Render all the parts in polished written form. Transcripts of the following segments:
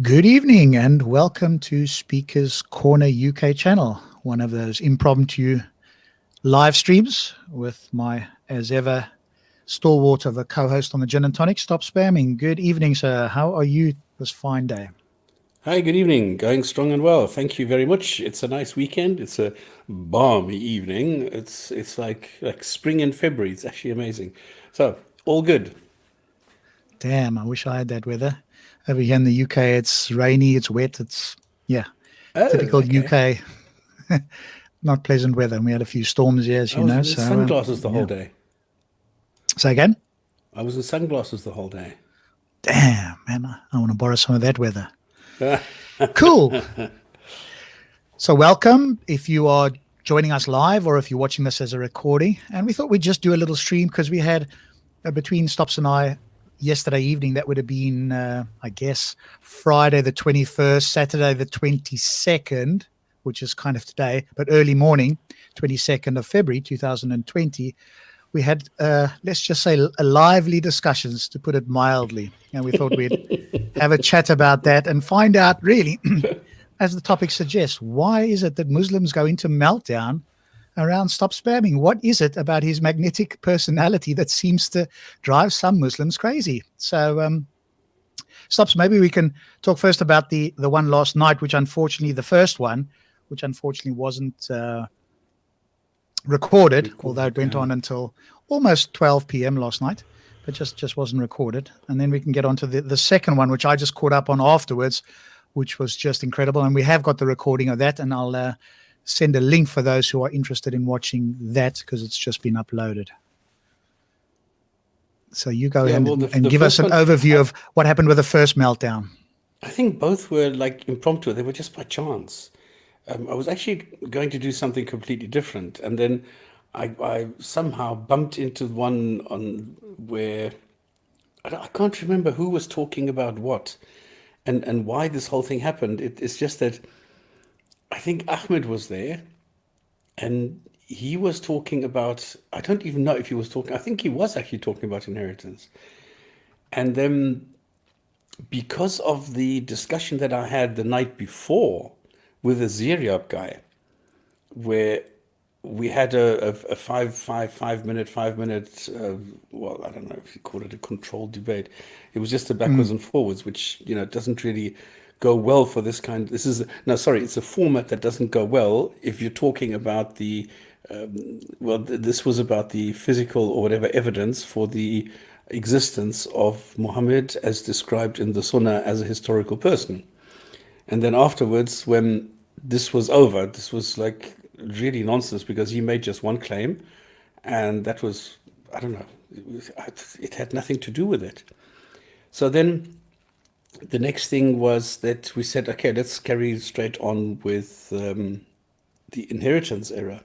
Good evening and welcome to Speakers Corner UK channel, one of those impromptu live streams with my, as ever, stalwart of a co-host on the Gin and Tonic, Stopspamming. Good evening, sir. How are you this fine day? Hi, good evening. Going strong and well. Thank you very much. It's a nice weekend. It's a balmy evening. It's like spring in February. It's actually amazing. So, all good. Damn, I wish I had that weather. Over here in the UK, it's rainy, it's wet, Oh, typical okay. UK, not pleasant weather. And we had a few storms here, as I you was know. in So, sunglasses the whole yeah. day. So again, I was in sunglasses the whole day. damn, man, I want to borrow some of that weather. Cool. So welcome if you are joining us live or if you're watching this as a recording. And we thought we'd just do a little stream because we had between Stops and I yesterday evening, that would have been, I guess, Friday the 21st, Saturday the 22nd, which is kind of today, but early morning, 22nd of February 2020. We had, let's just say, lively discussions, to put it mildly. And we thought we'd have a chat about that and find out really, as the topic suggests, why is it that Muslims go into meltdown around Stop Spamming? What is it about his magnetic personality that seems to drive some Muslims crazy? So, Stops, maybe we can talk first about the one last night, which unfortunately, the first one, which unfortunately wasn't recorded, although it went on until almost 12 p.m. last night, but just wasn't recorded. And then we can get on to the second one, which I just caught up on afterwards, which was just incredible. And we have got the recording of that, and I'll send a link for those who are interested in watching that because it's just been uploaded. So you go ahead and give us an overview of what happened with the first meltdown. I think both were like impromptu. They were just by chance. I was actually going to do something completely different, and then I somehow bumped into one on where I can't remember who was talking about what, and why this whole thing happened. It's just that I think Ahmed was there, and he was talking about. I don't even know if he was talking. I think he was actually talking about inheritance, and then because of the discussion that I had the night before with the Ziryab guy, where we had a 5 minute, well, I don't know if you call it a controlled debate. It was just a backwards and forwards, which, doesn't really go well for this kind. It's a format that doesn't go well if you're talking about this was about the physical or whatever evidence for the existence of Muhammad as described in the Sunnah as a historical person. And then afterwards, when this was over, this was like really nonsense because he made just one claim, and that was, I don't know, it had nothing to do with it. So then the next thing was that we said, okay, let's carry straight on with the inheritance era.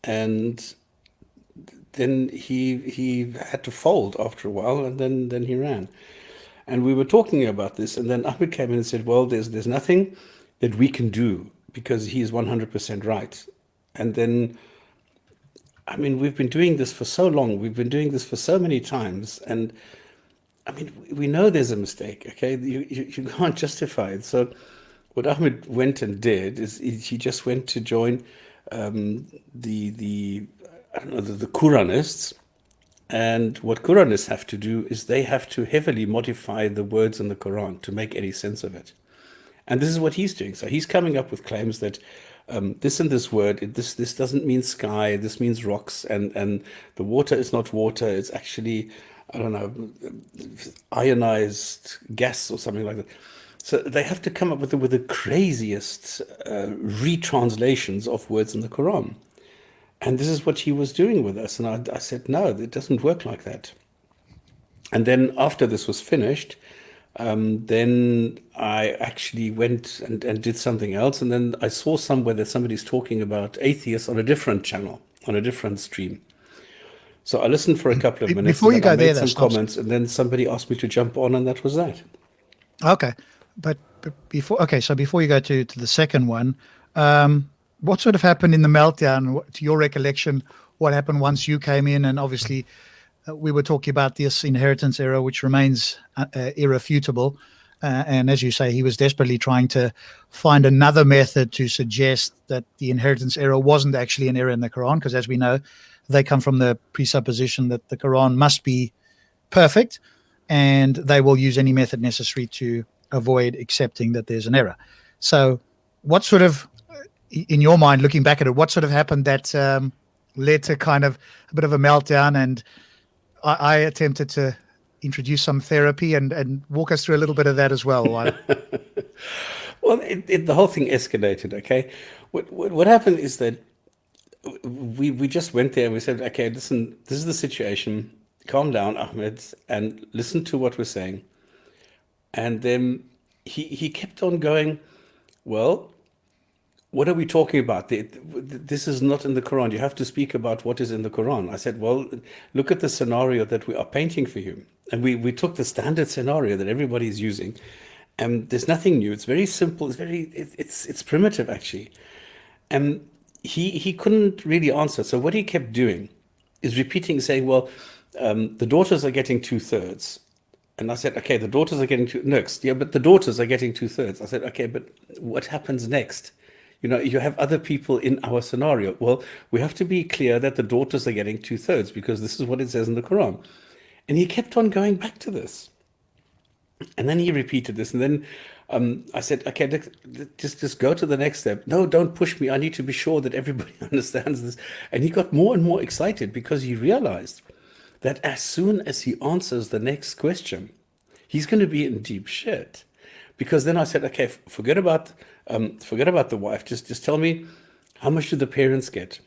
And then he had to fold after a while, and then he ran. And we were talking about this, and then Ahmed came in and said, well, there's nothing that we can do because he is 100% right. And then, I mean, we've been doing this for so long. We've been doing this for so many times. And I mean, we know there's a mistake, okay? You can't justify it. So what Ahmed went and did is he just went to join the Quranists. And what Quranists have to do is they have to heavily modify the words in the Quran to make any sense of it. And this is what he's doing. So he's coming up with claims that this and this word, this doesn't mean sky, this means rocks, and the water is not water, it's actually, I don't know, ionized gas or something like that. So they have to come up with the craziest retranslations of words in the Quran. And this is what he was doing with us. And I said, no, it doesn't work like that. And then after this was finished, then I actually went and did something else. And then I saw somewhere that somebody's talking about atheists on a different channel, on a different stream. So I listened for a couple of minutes. Before you go I made there, some comments, and then somebody asked me to jump on, and that was that. Okay. But so before you go to the second one, what sort of happened in the meltdown, to your recollection? What happened once you came in? And obviously, we were talking about this inheritance era, which remains irrefutable. And as you say, he was desperately trying to find another method to suggest that the inheritance error wasn't actually an error in the Quran, because as we know, they come from the presupposition that the Quran must be perfect, and they will use any method necessary to avoid accepting that there's an error. So what sort of, in your mind, looking back at it, what sort of happened that led to kind of a bit of a meltdown? And I attempted to introduce some therapy and walk us through a little bit of that as well. Well, the whole thing escalated, okay? What happened is that we just went there and we said, okay, listen, this is the situation. Calm down, Ahmed, and listen to what we're saying. And then he kept on going, well, what are we talking about? This is not in the Quran. You have to speak about what is in the Quran. I said, well, look at the scenario that we are painting for you. And we took the standard scenario that everybody is using. And there's nothing new. It's very simple. It's primitive, actually. And he couldn't really answer. So what he kept doing is repeating, saying, well, the daughters are getting 2/3. And I said, okay, the daughters are getting next. Yeah, but the daughters are getting 2/3. I said, okay, but what happens next? You know, you have other people in our scenario. Well, we have to be clear that the daughters are getting 2/3 because this is what it says in the Quran. And he kept on going back to this. And then he repeated this. And then I said, okay, just go to the next step. No, don't push me. I need to be sure that everybody understands this. And he got more and more excited because he realized that as soon as he answers the next question, he's going to be in deep shit. Because then I said, okay, forget about the wife. Just tell me, how much do the parents get?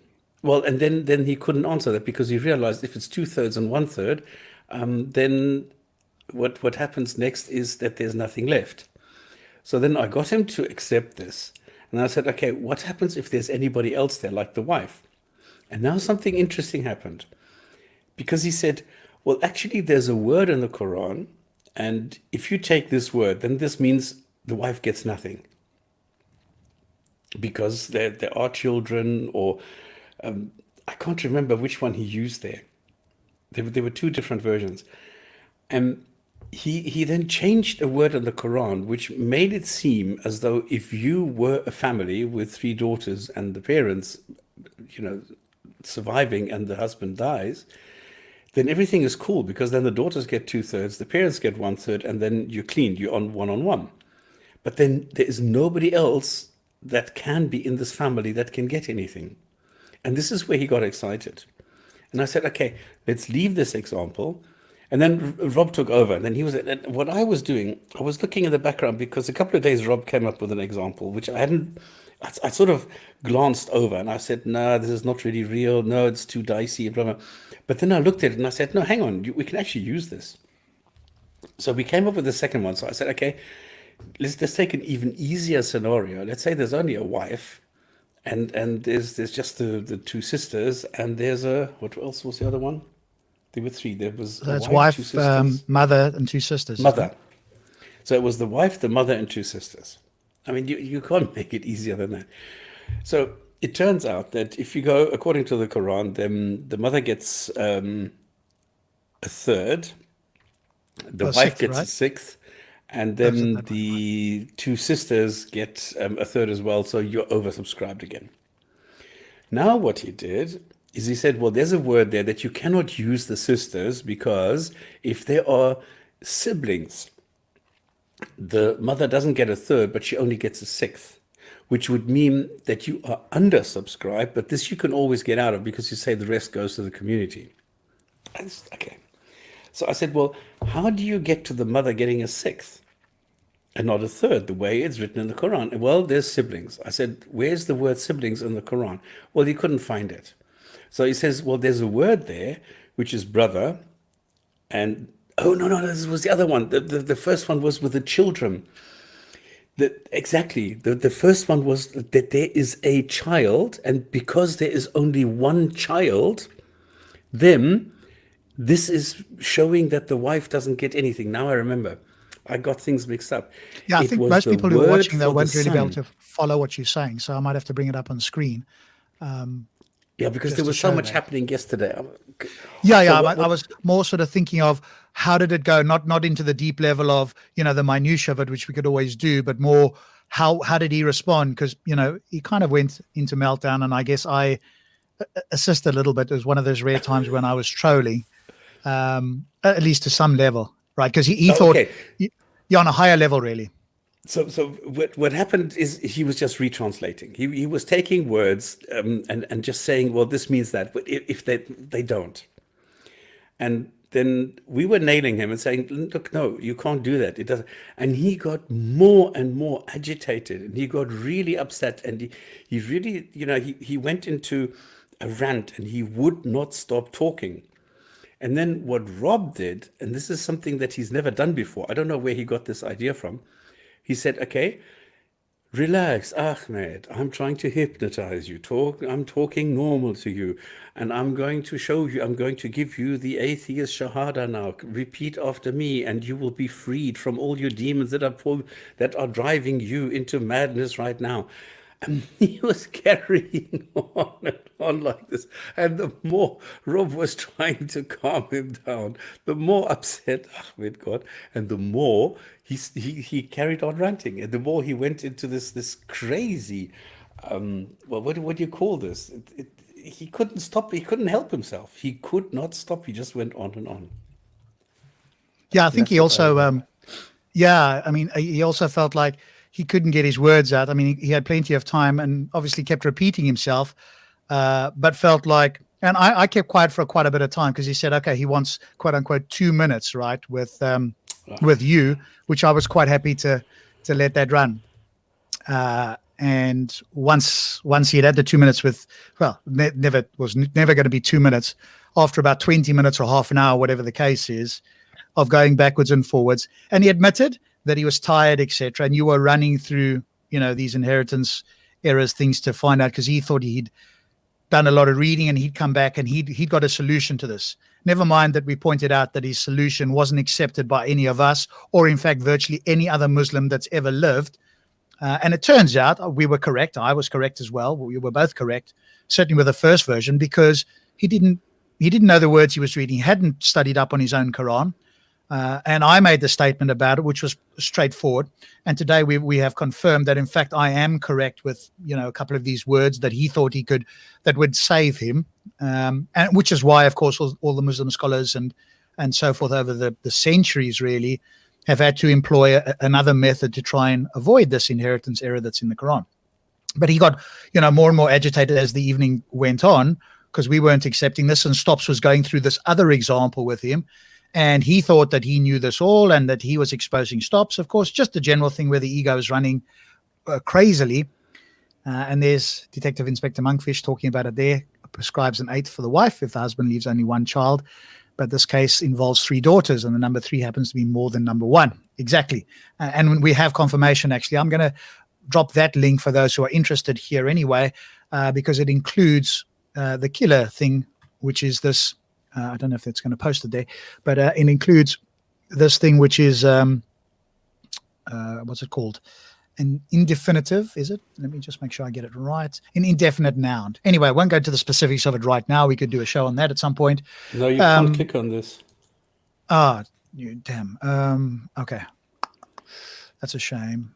Well, and then he couldn't answer that because he realized if it's 2/3 and 1/3, then what happens next is that there's nothing left. So then I got him to accept this. And I said, okay, what happens if there's anybody else there, like the wife? And now something interesting happened. Because he said, well, actually, there's a word in the Quran, and if you take this word, then this means the wife gets nothing. Because there are children, or I can't remember which one he used there. There were two different versions. And he then changed a word in the Quran, which made it seem as though if you were a family with 3 daughters and the parents, surviving and the husband dies, then everything is cool because then the daughters get 2/3, the parents get 1/3, and then you're clean, you're on one. But then there is nobody else that can be in this family that can get anything. And this is where he got excited. And I said, okay, let's leave this example. And then Rob took over. And then what I was doing, I was looking in the background because a couple of days Rob came up with an example, which I sort of glanced over and I said, no, this is not really real. No, it's too dicey, blah, blah. But then I looked at it and I said, no, hang on, we can actually use this. So we came up with the second one. So I said, okay, let's take an even easier scenario. Let's say there's only a wife and there's just the 2 sisters, and there's what else was the other one? There were 3. There was a wife, mother, and 2 sisters. Mother. So it was the wife, the mother, and 2 sisters. I mean, you can't make it easier than that. So it turns out that if you go according to the Quran, then the mother gets 1/3, the wife gets 1/6, and then the 2 sisters get 1/3 as well. So you're oversubscribed again. Now what he did is he said, well, there's a word there that you cannot use the sisters because if there are siblings, the mother doesn't get 1/3, but she only gets 1/6, which would mean that you are undersubscribed, but this you can always get out of because you say the rest goes to the community. Okay. So I said, well, how do you get to the mother getting 1/6 and not 1/3, the way it's written in the Quran? Well, there's siblings. I said, where's the word siblings in the Quran? Well, he couldn't find it. So he says, well, there's a word there, which is brother, and oh, no, this was the other one. The first one was with the children. Exactly. The first one was that there is a child, and because there is only one child, then this is showing that the wife doesn't get anything. Now I remember. I got things mixed up. Yeah, I think most people who are watching, they won't really be able to follow what you're saying, so I might have to bring it up on screen. Yeah, because there was so much happening yesterday. I was more sort of thinking of how did it go? Not into the deep level of, the minutiae of it, which we could always do, but more how did he respond? Because, he kind of went into meltdown, and I guess I assisted a little bit. It was one of those rare times when I was trolling, at least to some level, right? Because he thought, okay. You're on a higher level, really. So what happened is he was just retranslating. He was taking words and just saying, well, this means that, but if they don't. And then we were nailing him and saying, look, no, you can't do that. It doesn't. And he got more and more agitated, and he got really upset, and he really, he went into a rant, and he would not stop talking. And then what Rob did, and this is something that he's never done before, I don't know where he got this idea from. He said, okay, relax, Ahmed. I'm trying to hypnotize you. I'm talking normal to you. And I'm going to show you, I'm going to give you the atheist Shahada now. Repeat after me, and you will be freed from all your demons that are driving you into madness right now. And he was carrying on and on like this. And the more Rob was trying to calm him down, the more upset Ahmed got, and the more he carried on ranting. And the more he went into this crazy, well, what do you call this? He couldn't stop. He couldn't help himself. He could not stop. He just went on and on. Yeah, I think he also, he also felt like he couldn't get his words out. I mean, he had plenty of time and obviously kept repeating himself, but felt like, and I kept quiet for quite a bit of time because he said, okay, he wants quote unquote 2 minutes, right, with you, which I was quite happy to let that run. And once he had the 2 minutes with, well, never going to be 2 minutes. After about 20 minutes or half an hour, whatever the case is, of going backwards and forwards, and he admitted that he was tired, etc. And you were running through, these inheritance errors things to find out, because he thought he'd done a lot of reading and he'd come back and he'd got a solution to this. Never mind that we pointed out that his solution wasn't accepted by any of us, or in fact virtually any other Muslim that's ever lived. And it turns out we were correct. I was correct as well. We were both correct, certainly with the first version, because he didn't know the words he was reading. He hadn't studied up on his own Quran. And I made the statement about it, which was straightforward. And today we have confirmed that, in fact, I am correct with, a couple of these words that he thought that would save him. And which is why, of course, all the Muslim scholars and so forth over the centuries really have had to employ another method to try and avoid this inheritance error that's in the Quran. But he got, more and more agitated as the evening went on, because we weren't accepting this, and Stops was going through this other example with him. And he thought that he knew this all and that he was exposing Stops. Of course, just the general thing where the ego is running crazily. And there's Detective Inspector Monkfish talking about it there. Prescribes an 8th for the wife if the husband leaves only one child. But this case involves 3 daughters, and the number 3 happens to be more than number 1. Exactly. And when we have confirmation, actually, I'm going to drop that link for those who are interested here anyway, because it includes the killer thing, which is this. I don't know if that's going to post it there, but it includes this thing, which is, what's it called? An indefinitive, is it? Let me just make sure I get it right. An indefinite noun. Anyway, I won't go into the specifics of it right now. We could do a show on that at some point. No, you can't click on this. Damn. Okay. That's a shame.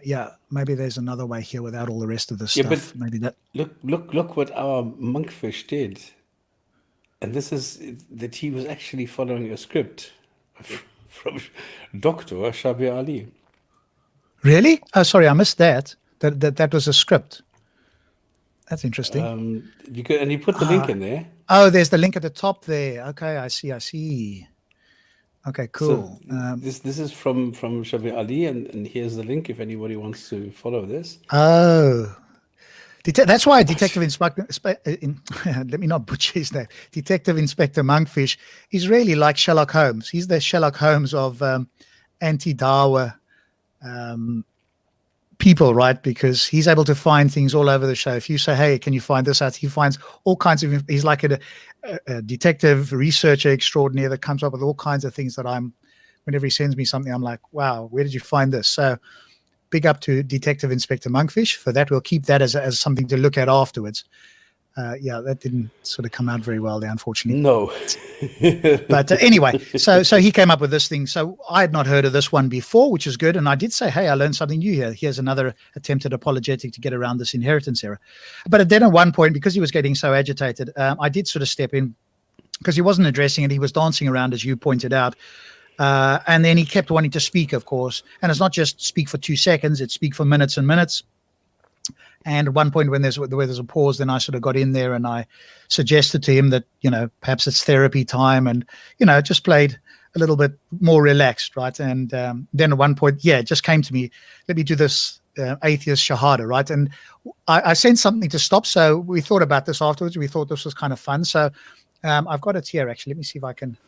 Yeah, maybe there's another way here without all the rest of this stuff. But maybe that. Look what our monkfish did. And this is that he was actually following a script from Dr. Shabir Ali. Really? Oh, sorry, I missed that. That was a script. That's interesting. And you put the link in there. Oh, there's the link at the top there. Okay, I see. Okay, cool. So this is from Shabir Ali, and here's the link if anybody wants to follow this. Oh. That's why Detective Inspector, let me not butcher his name, Detective Inspector Monkfish is really like Sherlock Holmes. He's the Sherlock Holmes of anti-Dawa people, right? Because he's able to find things all over the show. If you say, hey, can you find this out? He finds all kinds of, he's like a detective researcher extraordinaire that comes up with all kinds of things that whenever he sends me something, I'm like, wow, where did you find this? So big up to Detective Inspector Monkfish for that. We'll keep that as something to look at afterwards. Yeah, that didn't sort of come out very well there, unfortunately. No. But anyway, so he came up with this thing. So I had not heard of this one before, which is good. And I did say, hey, I learned something new here. Here's another attempt at apologetic to get around this inheritance error. But then at one point, because he was getting so agitated, I did sort of step in because he wasn't addressing it. He was dancing around, as you pointed out. And then he kept wanting to speak, of course. And it's not just speak for 2 seconds, it's speak for minutes and minutes. And at one point when there's a pause, then I sort of got in there and I suggested to him that, perhaps it's therapy time and, just played a little bit more relaxed, right? And then at one point, it just came to me, let me do this atheist Shahada, right? And I sent something to stop. So we thought about this afterwards. We thought this was kind of fun. So I've got it here, actually. Let me see if I can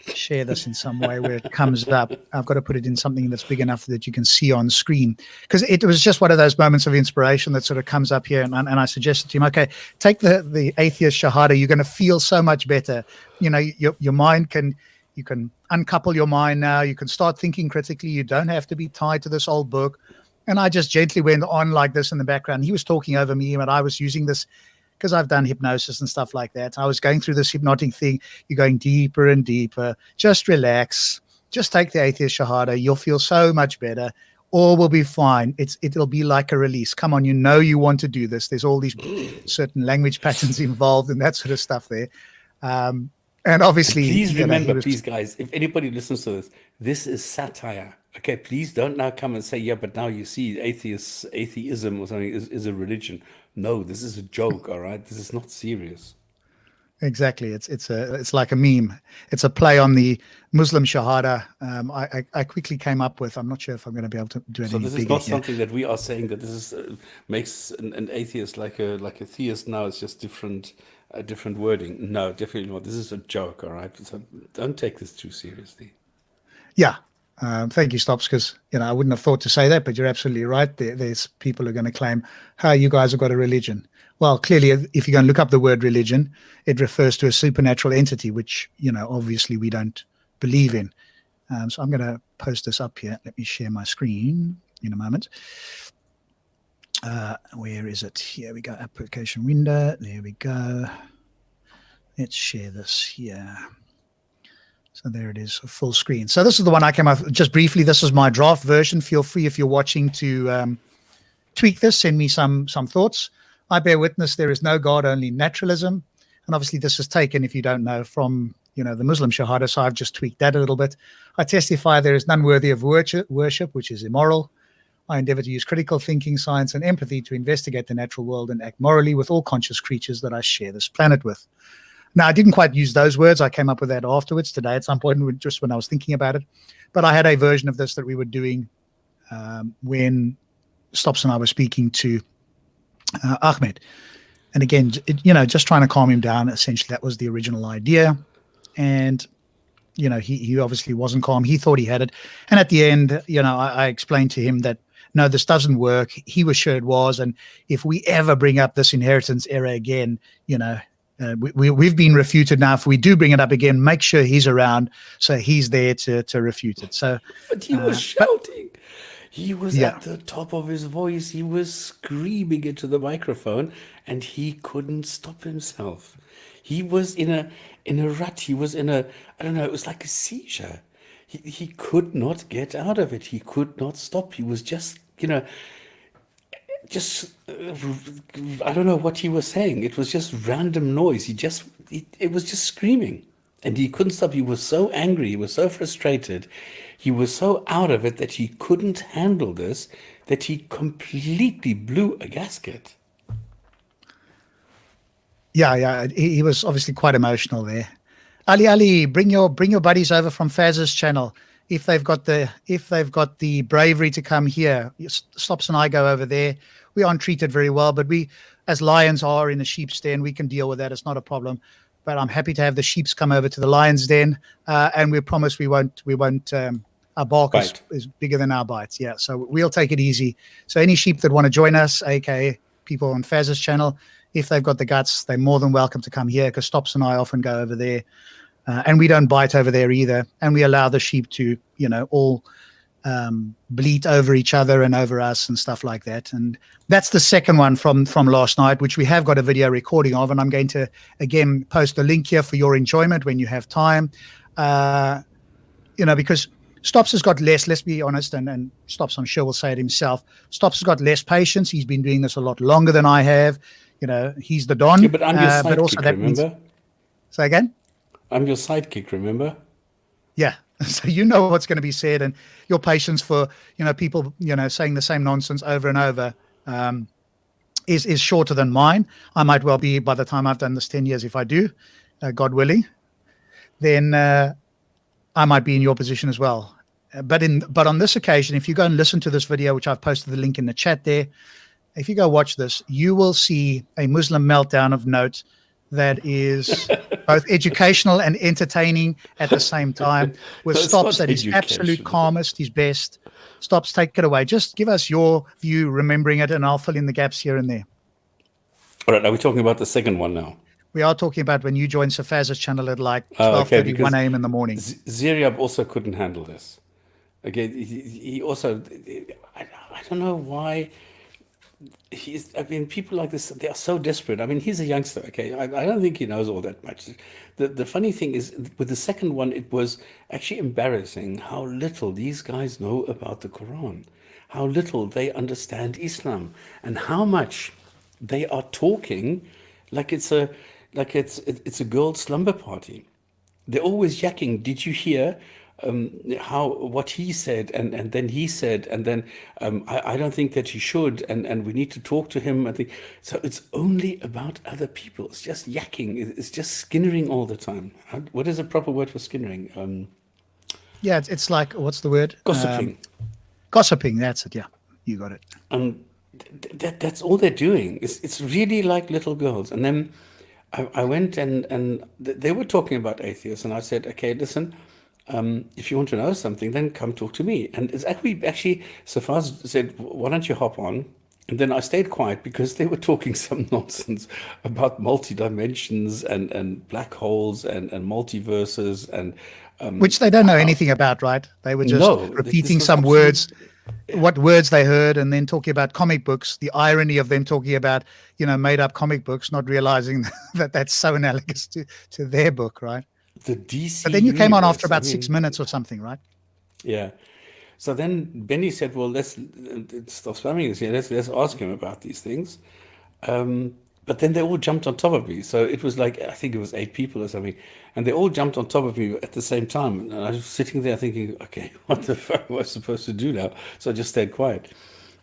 share this in some way where it comes up. I've got to put it in something that's big enough that you can see on screen, because it was just one of those moments of inspiration that sort of comes up here. And I suggested to him, okay, take the atheist Shahada. You're going to feel so much better. Your mind you can uncouple your mind now. You can start thinking critically. You don't have to be tied to this old book. And I just gently went on like this in the background. He was talking over me, and I was using this because I've done hypnosis and stuff like that. I was going through this hypnotic thing. You're going deeper and deeper. Just relax. Just take the atheist Shahada. You'll feel so much better. All will be fine. It'll be like a release. Come on, you want to do this. There's all these certain language patterns involved and that sort of stuff there. And obviously, please remember, please, guys, if anybody listens to this is satire. Okay, please don't now come and say, yeah, but now you see atheism or something is a religion. No, this is a joke, all right? This is not serious. Exactly. It's like a meme. It's a play on the Muslim Shahada. I quickly came up with, I'm not sure if I'm going to be able to do anything. So this is not something that we are saying that this is makes an atheist like a theist now. It's just different wording. No, definitely not. This is a joke, all right? So don't take this too seriously. Yeah. Thank you, Stops, because I wouldn't have thought to say that, but you're absolutely right. There's people who are going to claim, "Hey, you guys have got a religion." Well, clearly, if you're going to look up the word religion, it refers to a supernatural entity, which obviously we don't believe in. So I'm going to post this up here. Let me share my screen in a moment. Where is it? Here we go. Application window. There we go. Let's share this here. So there it is, full screen. So this is the one I came up with. Just briefly, this is my draft version. Feel free, if you're watching, to tweak this, send me some thoughts. I bear witness there is no God, only naturalism. And obviously this is taken, if you don't know, from the Muslim Shahada, so I've just tweaked that a little bit. I testify there is none worthy of worship, which is immoral. I endeavor to use critical thinking, science, and empathy to investigate the natural world and act morally with all conscious creatures that I share this planet with. Now, I didn't quite use those words. I came up with that afterwards today at some point, just when I was thinking about it. But I had a version of this that we were doing when Stops and I were speaking to Ahmed. And again, just trying to calm him down. Essentially, that was the original idea. And, he obviously wasn't calm. He thought he had it. And at the end, I explained to him that, no, this doesn't work. He was sure it was. And if we ever bring up this inheritance error again, we've been refuted now. If we do bring it up again, make sure he's around so he's there to refute it. So, but he was shouting. He was at the top of his voice. He was screaming into the microphone, and he couldn't stop himself. He was in a rut. He was in a, I don't know, it was like a seizure. He could not get out of it. He could not stop. He was just, I don't know what he was saying. It was just random noise. It was just screaming, and he couldn't stop. He was so angry. He was so frustrated. He was so out of it that he couldn't handle this, that he completely blew a gasket. Yeah. He was obviously quite emotional there. Ali, bring your buddies over from Faz's channel. If they've got the bravery to come here, Stops and I go over there. We aren't treated very well, but we, as lions are in a sheep's den, we can deal with that. It's not a problem. But I'm happy to have the sheeps come over to the lion's den, and we promise we won't. Our bark is bigger than our bites. Yeah, so we'll take it easy. So any sheep that want to join us, aka people on Faz's channel, if they've got the guts, they're more than welcome to come here, because Stops and I often go over there. And we don't bite over there either. And we allow the sheep to, all bleat over each other and over us and stuff like that. And that's the second one from last night, which we have got a video recording of, and I'm going to again post the link here for your enjoyment when you have time. Because Stops has got less, let's be honest, and Stops, I'm sure, will say it himself. Stops has got less patience. He's been doing this a lot longer than I have. He's the Don. Yeah, but I'm your sidekick, but also that remember? means, say again? I'm your sidekick, remember? Yeah. So you know what's going to be said, and your patience for, people, saying the same nonsense over and over is shorter than mine. I might well be, by the time I've done this 10 years, if I do, God willing, then I might be in your position as well. But on this occasion, if you go and listen to this video, which I've posted the link in the chat there, if you go watch this, you will see a Muslim meltdown of note that is both educational and entertaining at the same time, with Stops at his absolute calmest, his best. Stops, take it away. Just give us your view, remembering it, and I'll fill in the gaps here and there. All right, are we talking about the second one now? We are talking about when you joined Safaz's channel at like 12:31 a.m. in the morning. Zeriab also couldn't handle this. Okay, he also, I don't know why. People like this, they are so desperate. I mean, he's a youngster, okay? I don't think he knows all that much. The funny thing is, with the second one, it was actually embarrassing how little these guys know about the Quran, how little they understand Islam, and how much they are talking like it's a girl's slumber party. They're always yakking. Did you hear what he said, and then he said, and then I don't think that he should, and we need to talk to him. I think so. It's only about other people. It's just yakking. It's just skinnering all the time. What is a proper word for skinnering? Yeah, it's like, what's the word? Gossiping. Gossiping. That's it. Yeah, you got it. That's all they're doing. It's really like little girls. And then I went and they were talking about atheists, and I said, okay, listen. If you want to know something, then come talk to me. And it's actually Safaz said, why don't you hop on? And then I stayed quiet because they were talking some nonsense about multi-dimensions and black holes and multiverses and which they don't know anything about, right? They were just repeating some words, what words they heard, and then talking about comic books. The irony of them talking about, made up comic books, not realizing that that's so analogous to their book, right? The DC. But then you came on after about 6 minutes or something, right? Yeah. So then Benny said, well, let's stop spamming this here. Let's ask him about these things. But then they all jumped on top of me. So it was like, I think it was 8 people or something. And they all jumped on top of me at the same time. And I was sitting there thinking, okay, what the fuck am I supposed to do now? So I just stayed quiet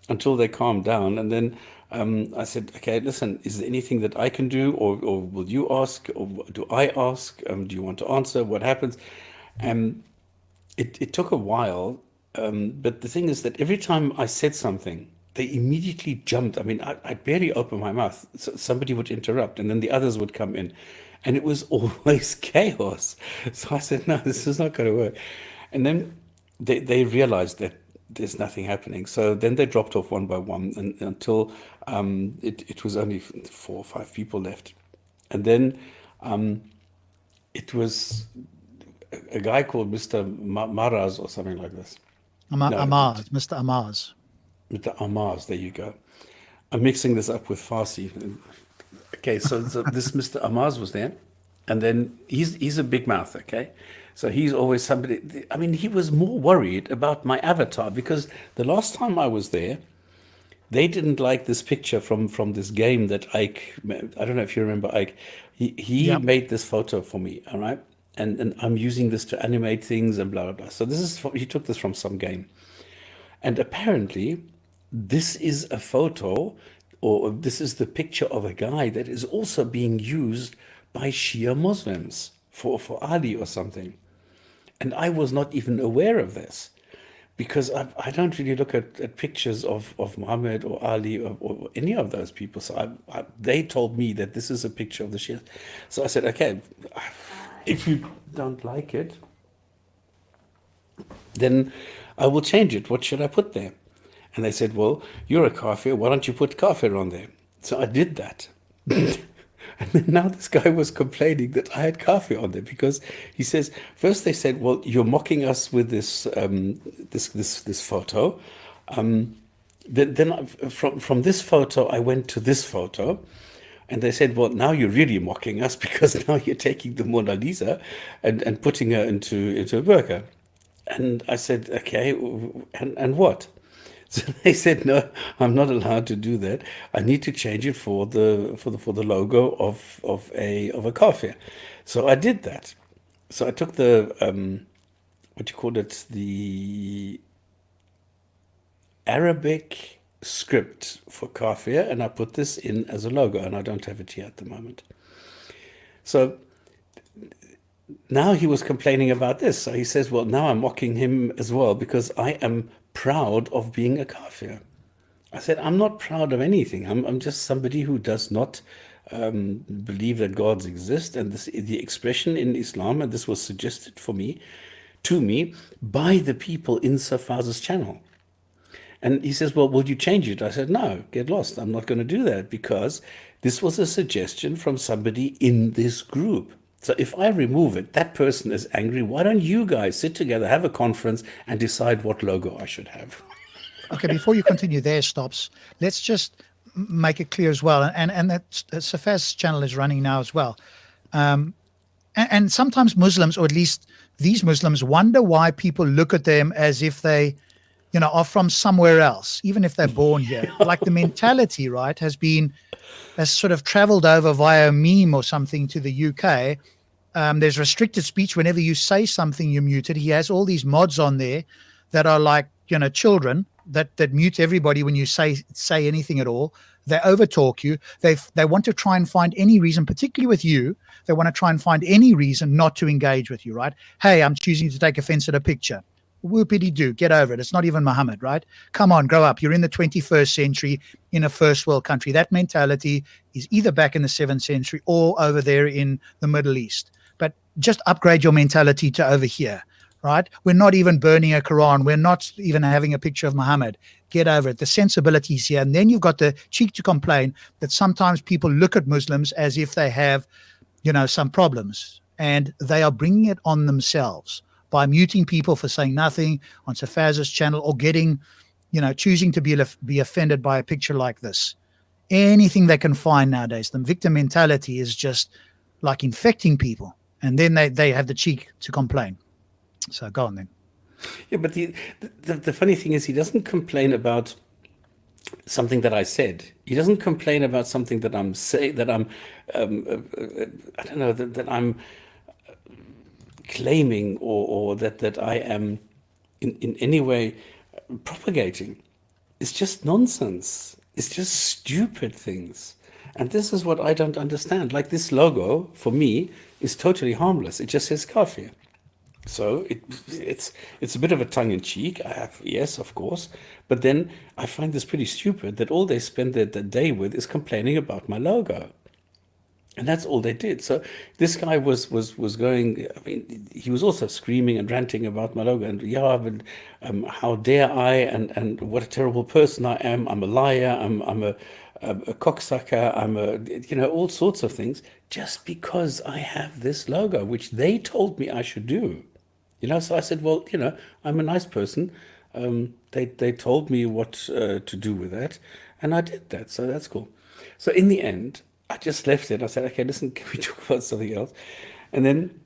until they calmed down. And then I said, okay, listen, is there anything that I can do, or will you ask, or do I ask? Do you want to answer? What happens? It took a while, but the thing is that every time I said something, they immediately jumped. I mean, I barely opened my mouth. So somebody would interrupt, and then the others would come in, and it was always chaos. So I said, no, this is not going to work. And then they realized that there's nothing happening. So then they dropped off one by one until it was only 4 or 5 people left. And then it was a guy called Mr. Maraz or something like this. Amaz, Mr. Amaz. Mr. Amaz, there you go. I'm mixing this up with Farsi. Okay, so this Mr. Amaz was there. And then he's a big mouth, okay? So he's always somebody. I mean, he was more worried about my avatar because the last time I was there, they didn't like this picture from this game that Ike, I don't know if you remember Ike, he made this photo for me, all right? And I'm using this to animate things and blah, blah, blah. So he took this from some game. And apparently, this is a photo, or this is the picture of a guy that is also being used by Shia Muslims for Ali or something. And I was not even aware of this because I don't really look at pictures of Muhammad or Ali or any of those people. So they told me that this is a picture of the Shia. So I said, okay, if you don't like it, then I will change it. What should I put there? And they said, well, you're a kafir. Why don't you put kafir on there? So I did that. And then now this guy was complaining that I had coffee on there because he says, first they said, well, you're mocking us with this photo. From this photo, I went to this photo. And they said, well, now you're really mocking us because now you're taking the Mona Lisa and putting her into a burqa. And I said, okay, and what? So they said, no, I'm not allowed to do that. I need to change it for the logo of a kafir. So I did that. So I took the what do you call it, the Arabic script for kafir, and I put this in as a logo, and I don't have it here at the moment. So now he was complaining about this. So he says, well, now I'm mocking him as well because I am proud of being a kafir. I said, I'm not proud of anything. I'm just somebody who does not believe that gods exist. And the expression in Islam, and this was suggested to me by the people in Safaz's channel. And he says, well, will you change it? I said, no, get lost. I'm not going to do that because this was a suggestion from somebody in this group. So if I remove it, that person is angry. Why don't you guys sit together, have a conference, and decide what logo I should have? Okay, before you continue there, Stops, let's just make it clear as well. And that Safaz's channel is running now as well. And sometimes Muslims, or at least these Muslims, wonder why people look at them as if they are from somewhere else, even if they're born here. Like the mentality, right, has sort of traveled over via a meme or something to the UK. There's restricted speech. Whenever you say something, you're muted. He has all these mods on there that are like, children that mute everybody when you say anything at all. They overtalk you. They want to try and find any reason, particularly with you. They want to try and find any reason not to engage with you, right? Hey, I'm choosing to take offense at a picture. Whoopity-doo, get over it. It's not even Muhammad, right? Come on, grow up. You're in the 21st century in a first world country. That mentality is either back in the 7th century or over there in the Middle East. But just upgrade your mentality to over here, right? We're not even burning a Quran. We're not even having a picture of Muhammad. Get over it. The sensibilities here. And then you've got the cheek to complain that sometimes people look at Muslims as if they have, some problems. And they are bringing it on themselves by muting people for saying nothing on Safaz's channel or getting, choosing to be offended by a picture like this. Anything they can find nowadays. The victim mentality is just like infecting people. And then they have the cheek to complain. So go on then. Yeah, but the funny thing is he doesn't complain about something that I said. He doesn't complain about something that I'm saying, that I'm, I don't know, that I'm claiming or that I am in any way propagating. It's just nonsense. It's just stupid things. And this is what I don't understand. Like this logo, for me, is totally harmless. It just says kafir. So it's a bit of a tongue-in-cheek. Yes, of course. But then I find this pretty stupid that all they spend the day with is complaining about my logo. And that's all they did. So this guy was going, I mean, he was also screaming and ranting about my logo. And yeah, but how dare I, and what a terrible person I am. I'm a liar. I'm a cocksucker. I'm all sorts of things just because I have this logo, which they told me I should do. So I said, well, I'm a nice person. They told me what to do with that. And I did that. So that's cool. So in the end, I just left it. I said, okay, listen, can we talk about something else? And then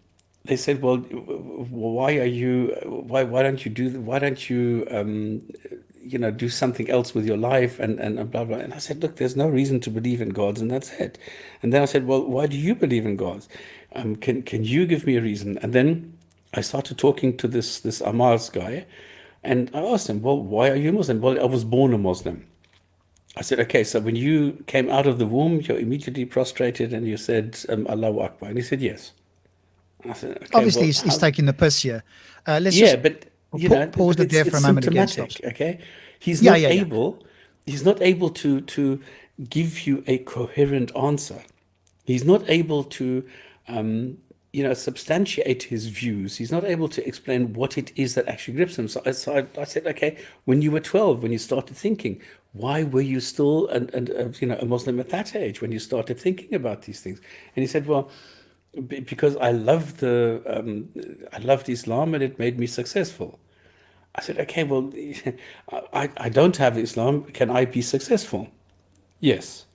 they said, well, why don't you do something else with your life and blah, blah. And I said, look, there's no reason to believe in gods, and that's it. And then I said, well, why do you believe in gods? Can you give me a reason? And then I started talking to this Amar's guy, and I asked him, well, why are you Muslim? Well, I was born a Muslim. I said, okay, so when you came out of the womb, you're immediately prostrated and you said, Allahu Akbar. And he said, yes. I said, okay, obviously, he's taking the piss here. Let's but pause it there for a moment again. Okay, he's not able to give you a coherent answer. He's not able to substantiate his views. He's not able to explain what it is that actually grips him. So I said, okay, when you were 12, when you started thinking, why were you still a Muslim at that age when you started thinking about these things? And he said, well, because I loved Islam and it made me successful. I said, okay, well, I don't have Islam. Can I be successful? Yes.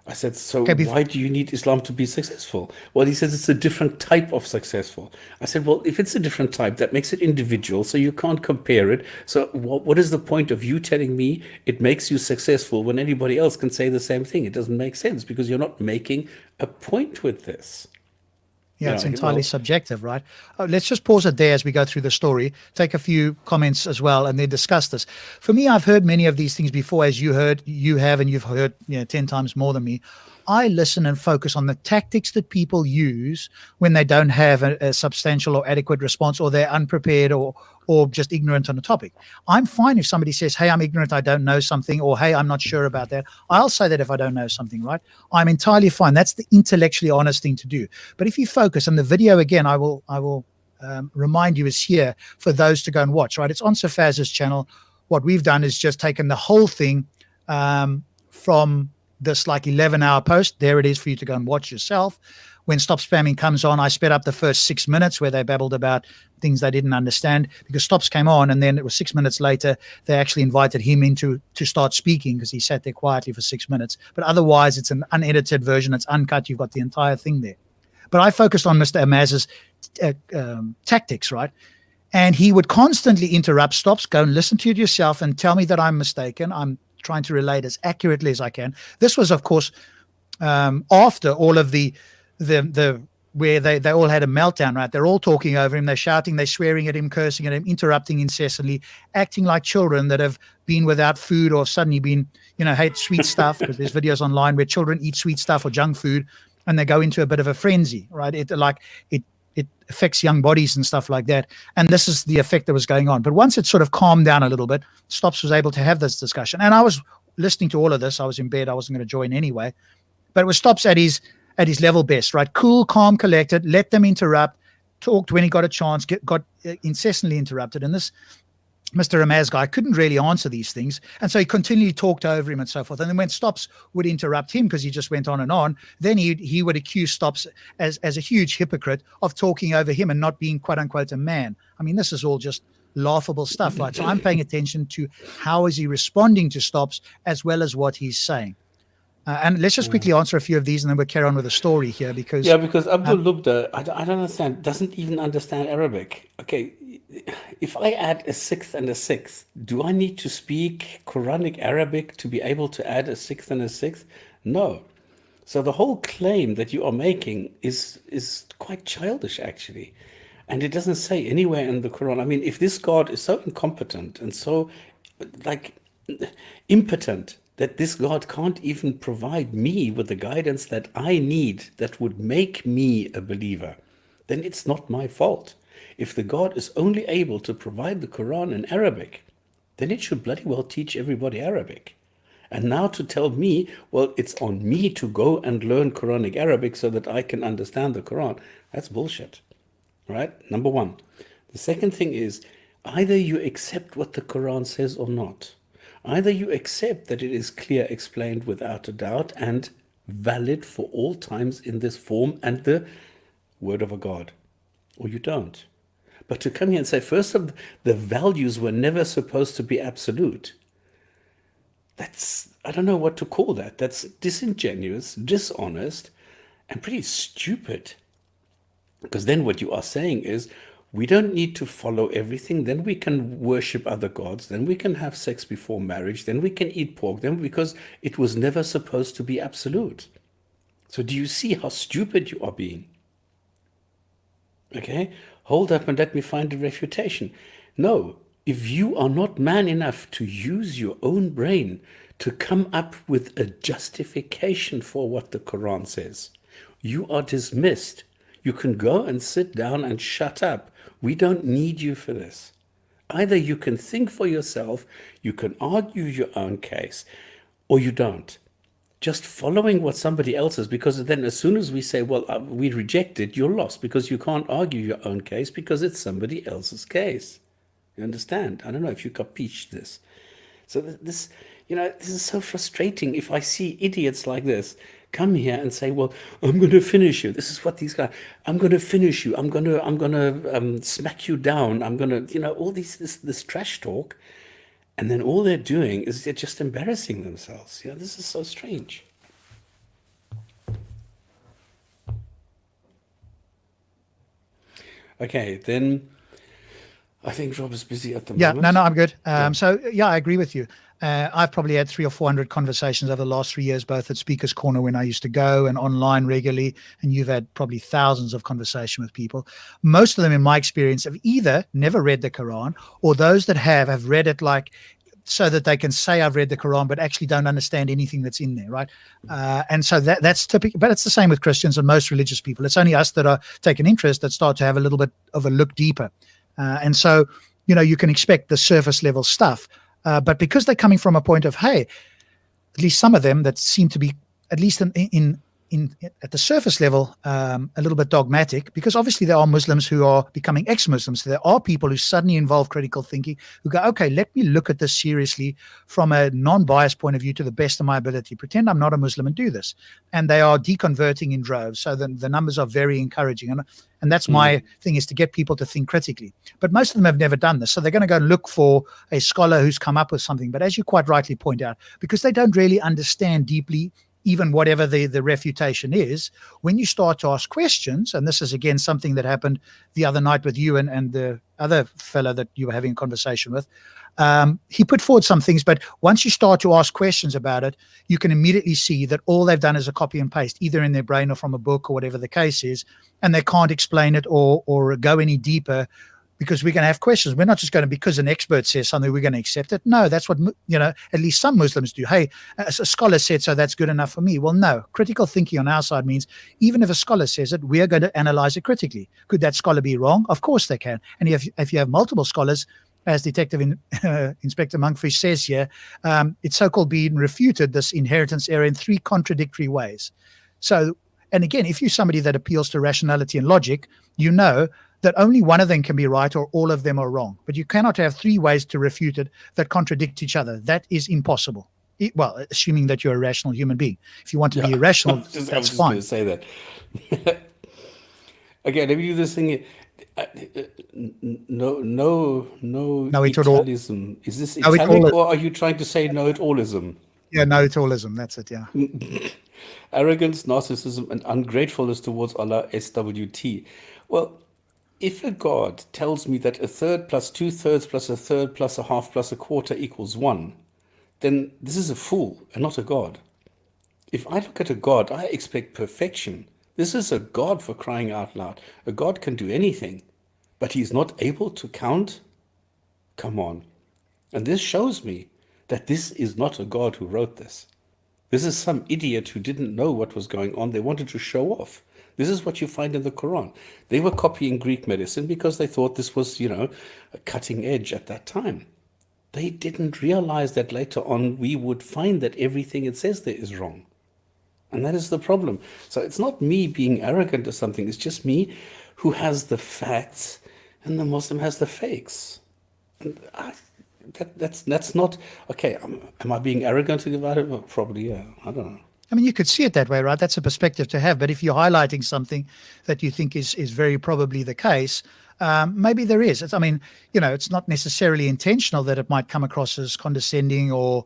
I said, so Okay, why do you need Islam to be successful? Well, he says it's a different type of successful. I said, well, if it's a different type, that makes it individual, so you can't compare it. So what is the point of you telling me it makes you successful when anybody else can say the same thing? It doesn't make sense because you're not making a point with this. Yeah, it's Yeah, entirely well, subjective, right? Let's just pause it there as we go through the story, take a few comments as well, and then discuss this. For me, I've heard many of these things before, as you have, and you've heard 10 times more than me. I listen and focus on the tactics that people use when they don't have a substantial or adequate response, or they're unprepared or just ignorant on a topic. I'm fine if somebody says, hey, I'm ignorant, I don't know something, or hey, I'm not sure about that. I'll say that if I don't know something, right? I'm entirely fine. That's the intellectually honest thing to do. But if you focus, and the video again, I will remind you is here for those to go and watch, right? It's on Safaz's channel. What we've done is just taken the whole thing from this like 11-hour post. There it is for you to go and watch yourself. When Stop Spamming comes on, I sped up the first 6 minutes where they babbled about things they didn't understand, because Stops came on, and then it was 6 minutes later they actually invited him in to start speaking, because he sat there quietly for 6 minutes. But otherwise, it's an unedited version. It's uncut. You've got the entire thing there. But I focused on Mr. Amaz's tactics, right? And he would constantly interrupt Stops, go and listen to it yourself and tell me that I'm mistaken. I'm trying to relate as accurately as I can. This was, of course, after all of the where they all had a meltdown, right? They're all talking over him. They're shouting, they're swearing at him, cursing at him, interrupting incessantly, acting like children that have been without food or suddenly been, hate sweet stuff, because there's videos online where children eat sweet stuff or junk food and they go into a bit of a frenzy, right? It affects young bodies and stuff like that. And this is the effect that was going on. But once it sort of calmed down a little bit, Stops was able to have this discussion. And I was listening to all of this. I was in bed. I wasn't going to join anyway. But it was Stops at his level best, right? Cool, calm, collected, let them interrupt, talked when he got a chance, got incessantly interrupted. And this Mr. Amaz guy couldn't really answer these things. And so he continually talked over him and so forth. And then when Stops would interrupt him, because he just went on, then he would accuse Stops as a huge hypocrite of talking over him and not being, quote unquote, a man. I mean, this is all just laughable stuff, right? So I'm paying attention to how is he responding to Stops as well as what he's saying. And let's just quickly answer a few of these, and then we'll carry on with the story here. Because Abdul Lubda, I don't understand, doesn't even understand Arabic. Okay, if I add a sixth and a sixth, do I need to speak Quranic Arabic to be able to add a sixth and a sixth? No. So the whole claim that you are making is quite childish, actually. And it doesn't say anywhere in the Quran. I mean, if this God is so incompetent and so, impotent, that this God can't even provide me with the guidance that I need that would make me a believer, then it's not my fault. If the God is only able to provide the Quran in Arabic, then it should bloody well teach everybody Arabic. And now to tell me, well, it's on me to go and learn Quranic Arabic so that I can understand the Quran, that's bullshit, right? Number one. The second thing is, either you accept what the Quran says or not. Either you accept that it is clear, explained without a doubt, and valid for all times in this form and the word of a God, or you don't. But to come here and say, first of the values were never supposed to be absolute, that's, I don't know what to call that. That's disingenuous, dishonest, and pretty stupid. Because then what you are saying is, we don't need to follow everything. Then we can worship other gods. Then we can have sex before marriage. Then we can eat pork. Then because it was never supposed to be absolute. So do you see how stupid you are being? Okay, hold up and let me find a refutation. No, if you are not man enough to use your own brain to come up with a justification for what the Quran says, you are dismissed. You can go and sit down and shut up. We don't need you for this. Either you can think for yourself, you can argue your own case, or you don't. just following what somebody else is, because then as soon as we say, well, we reject it, you're lost, because you can't argue your own case because it's somebody else's case. You understand? I don't know if you capiche this. So this, this is so frustrating. If I see idiots like this come here and say, well, I'm going to finish you. This is what these guys, I'm going to finish you. I'm going to smack you down. I'm going to, all this trash talk. And then all they're doing is they're just embarrassing themselves. This is so strange. Okay, then I think Rob is busy at the moment. No, I'm good. So, I agree with you. I've probably had 300 or 400 conversations over the last 3 years, both at Speaker's Corner when I used to go and online regularly. And you've had probably thousands of conversations with people. Most of them, in my experience, have either never read the Quran, or those that have read it so that they can say I've read the Quran, but actually don't understand anything that's in there, right? And so that's typical, but it's the same with Christians and most religious people. It's only us that are taking interest that start to have a little bit of a look deeper. And so, you can expect the surface level stuff. But because they're coming from a point of, hey, at least some of them that seem to be, at least in at the surface level, a little bit dogmatic, because obviously there are Muslims who are becoming ex-Muslims. So there are people who suddenly involve critical thinking, who go, okay, let me look at this seriously from a non-biased point of view to the best of my ability. Pretend I'm not a Muslim and do this. And they are deconverting in droves. So the numbers are very encouraging. And that's my thing, is to get people to think critically. But most of them have never done this. So they're going to go and look for a scholar who's come up with something. But as you quite rightly point out, because they don't really understand deeply even whatever the refutation is, when you start to ask questions, and this is again something that happened the other night with you and the other fellow that you were having a conversation with, he put forward some things, but once you start to ask questions about it, you can immediately see that all they've done is a copy and paste, either in their brain or from a book or whatever the case is, and they can't explain it or go any deeper, because we're going to have questions. We're not just going to, because an expert says something, we're going to accept it. No, that's what, at least some Muslims do. Hey, a scholar said, so that's good enough for me. Well, no, critical thinking on our side means even if a scholar says it, we are going to analyze it critically. Could that scholar be wrong? Of course they can. And if you have multiple scholars, as Detective Inspector Monkfish says here, it's so-called being refuted, this inheritance error, in 3 contradictory ways. So, and again, if you're somebody that appeals to rationality and logic, you know that only one of them can be right or all of them are wrong. But you cannot have 3 ways to refute it that contradict each other. That is impossible. Well, assuming that you're a rational human being. If you want to be irrational, that's fine. I was just going to say that. Okay, let me do this thing. No Italism. Is this Italic, or are you trying to say know-it-allism? Yeah, know-it-allism. That's it, yeah. Arrogance, narcissism, and ungratefulness towards Allah, SWT. Well, if a God tells me that 1/3 plus 2/3 plus 1/3 plus 1/2 plus 1/4 equals 1, then this is a fool and not a God. If I look at a God, I expect perfection. This is a God, for crying out loud. A God can do anything, but he's not able to count? Come on. And this shows me that this is not a God who wrote this. This is some idiot who didn't know what was going on. They wanted to show off. This is what you find in the Quran. They were copying Greek medicine because they thought this was, a cutting edge at that time. They didn't realize that later on we would find that everything it says there is wrong. And that is the problem. So it's not me being arrogant or something. It's just me who has the facts and the Muslim has the fakes. And that's not, okay, am I being arrogant about it? Well, probably, yeah. I don't know. I mean, you could see it that way, right? That's a perspective to have. But if you're highlighting something that you think is very probably the case, maybe there is. It's not necessarily intentional that it might come across as condescending or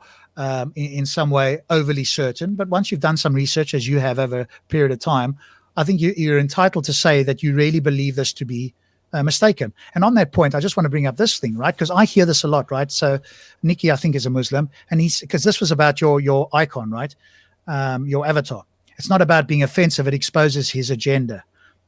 in some way overly certain. But once you've done some research, as you have over a period of time, I think you're entitled to say that you really believe this to be mistaken. And on that point, I just want to bring up this thing, right? Because I hear this a lot, right? So Nikki, I think, is a Muslim, and because this was about your icon, right? Your avatar. It's not about being offensive. It exposes his agenda.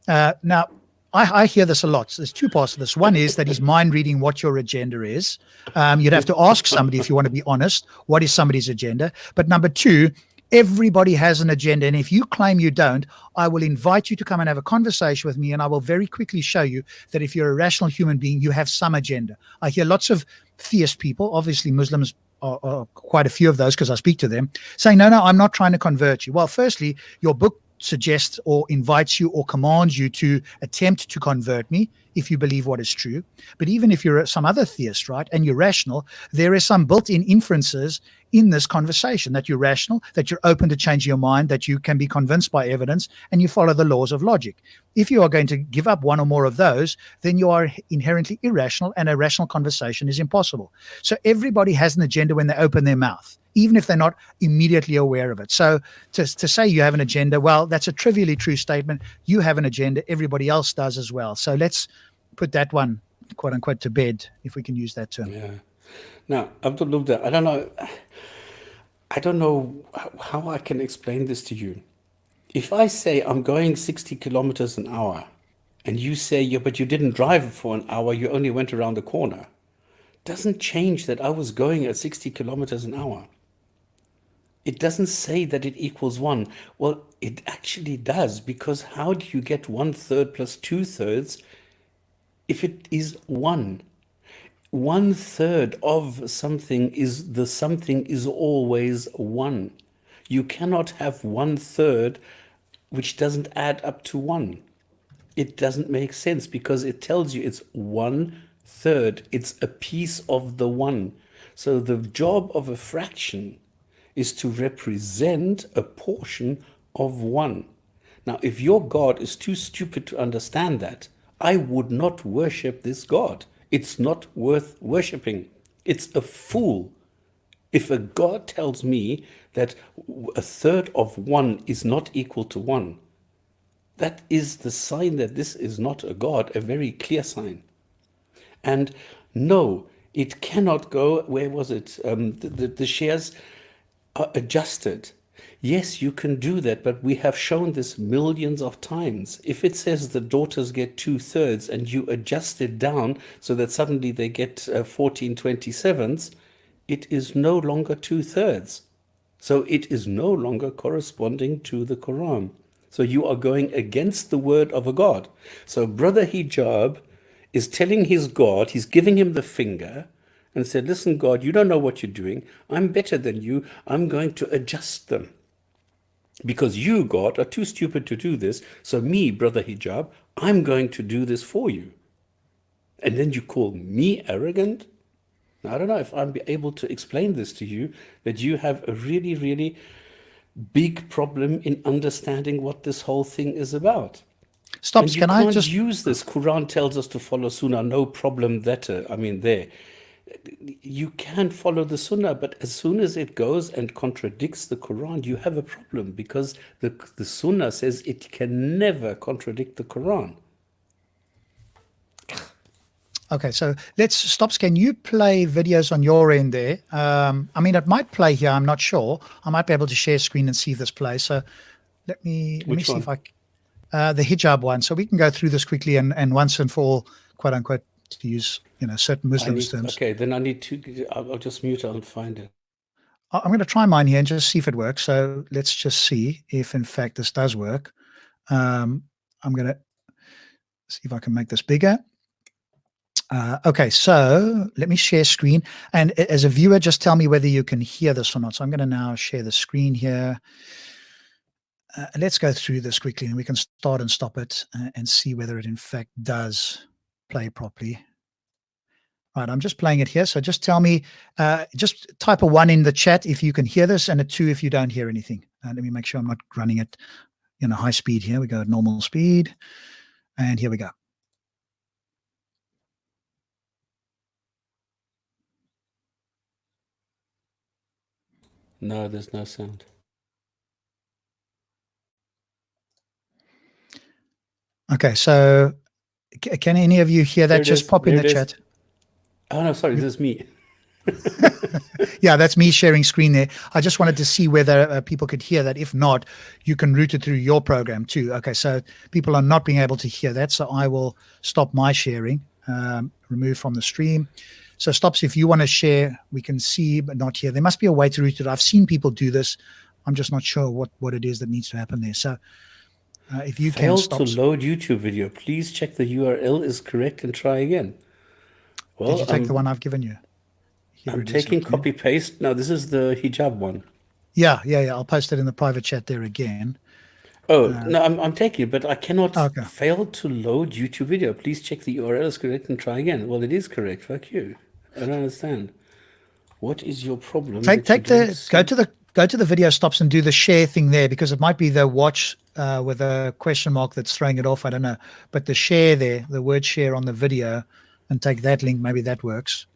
Now, I hear this a lot. So there's 2 parts to this. One is that he's mind reading what your agenda is. You'd have to ask somebody, if you want to be honest, what is somebody's agenda? But number 2, everybody has an agenda. And if you claim you don't, I will invite you to come and have a conversation with me. And I will very quickly show you that if you're a rational human being, you have some agenda. I hear lots of theist people, obviously Muslims are quite a few of those because I speak to them, saying, no, I'm not trying to convert you. Well, firstly, your book suggests or invites you or commands you to attempt to convert me if you believe what is true. But even if you're some other theist, right, and you're rational, there is some built-in inferences in this conversation that you're rational, that you're open to change your mind, that you can be convinced by evidence, and you follow the laws of logic. If you are going to give up one or more of those, then you are inherently irrational, and a rational conversation is impossible. So everybody has an agenda when they open their mouth, even if they're not immediately aware of it. So to say you have an agenda, well, that's a trivially true statement. You have an agenda, everybody else does as well. So let's put that one, quote unquote, to bed, if we can use that term. Yeah. Now, Abdul Lubda, I don't know how I can explain this to you. If I say I'm going 60 kilometers an hour, and you say, yeah, but you didn't drive for an hour, you only went around the corner, doesn't change that I was going at 60 kilometers an hour. It doesn't say that it equals 1. Well, it actually does, because how do you get 1/3 plus 2/3 if it is 1? 1/3 of something is always 1. You cannot have 1/3 which doesn't add up to 1. It doesn't make sense, because it tells you it's 1/3. It's a piece of the 1. So the job of a fraction is to represent a portion of 1. Now, if your God is too stupid to understand that, I would not worship this God. It's not worth worshipping. It's a fool. If a God tells me that 1/3 of 1 is not equal to 1, that is the sign that this is not a God, a very clear sign. And no, it cannot go, where was it? The shares are adjusted. Yes, you can do that, but we have shown this millions of times. If it says the daughters get 2/3 and you adjust it down so that suddenly they get 14/27, it is no longer 2/3. So it is no longer corresponding to the Quran. So you are going against the word of a God. So Brother Hijab is telling his God, he's giving him the finger, and said, listen, God, you don't know what you're doing. I'm better than you. I'm going to adjust them. Because you, God, are too stupid to do this. So me, Brother Hijab, I'm going to do this for you. And then you call me arrogant? Now, I don't know if I'll be able to explain this to you, that you have a really, really big problem in understanding what this whole thing is about. Stops, can I just use this? Quran tells us to follow Sunnah, no problem that, there. You can follow the Sunnah, but as soon as it goes and contradicts the Quran, you have a problem, because the Sunnah says it can never contradict the Quran. Okay, so let's Stops. Can you play videos on your end there? I mean, it might play here. I'm not sure. I might be able to share screen and see if this plays. So let me see if I the hijab one. So we can go through this quickly and once and for all, quote unquote, to use certain Muslims terms. Okay, then I need to. I'll just mute it. I'll find it. I'm going to try mine here and just see if it works. So let's just see if in fact this does work. I'm going to see if I can make this bigger. Okay, so let me share screen. And as a viewer, just tell me whether you can hear this or not. So I'm going to now share the screen here. Let's go through this quickly, and we can start and stop it and see whether it in fact does play properly. Right, I'm just playing it here. So just tell me, just type a 1 in the chat if you can hear this, and a 2 if you don't hear anything. Let me make sure I'm not running it high speed here. We go at normal speed, and here we go. No, there's no sound. Okay, so can any of you hear that? Just pop in the chat. Oh, no, sorry, this is me. Yeah, that's me sharing screen there. I just wanted to see whether people could hear that. If not, you can route it through your program too. Okay, so people are not being able to hear that. So I will stop my sharing, remove from the stream. So Stops, if you want to share, we can see but not hear. There must be a way to route it. I've seen people do this. I'm just not sure what it is that needs to happen there. So if you can stop. Failed to load YouTube video. Please check the URL is correct and try again. Well, did you take the one I've given you? Here I'm it is taking again. copy paste. No, this is the hijab one. Yeah. I'll post it in the private chat there again. Oh, no, I'm taking it, but I cannot Okay. fail to load YouTube video. Please check the URL is correct and try again. Well, it is correct. Fuck you. I don't understand. What is your problem? Go to the video stops and do the share thing there, because it might be the watch with a question mark that's throwing it off. I don't know, but the share there, the word share on the video, and take that link. Maybe that works,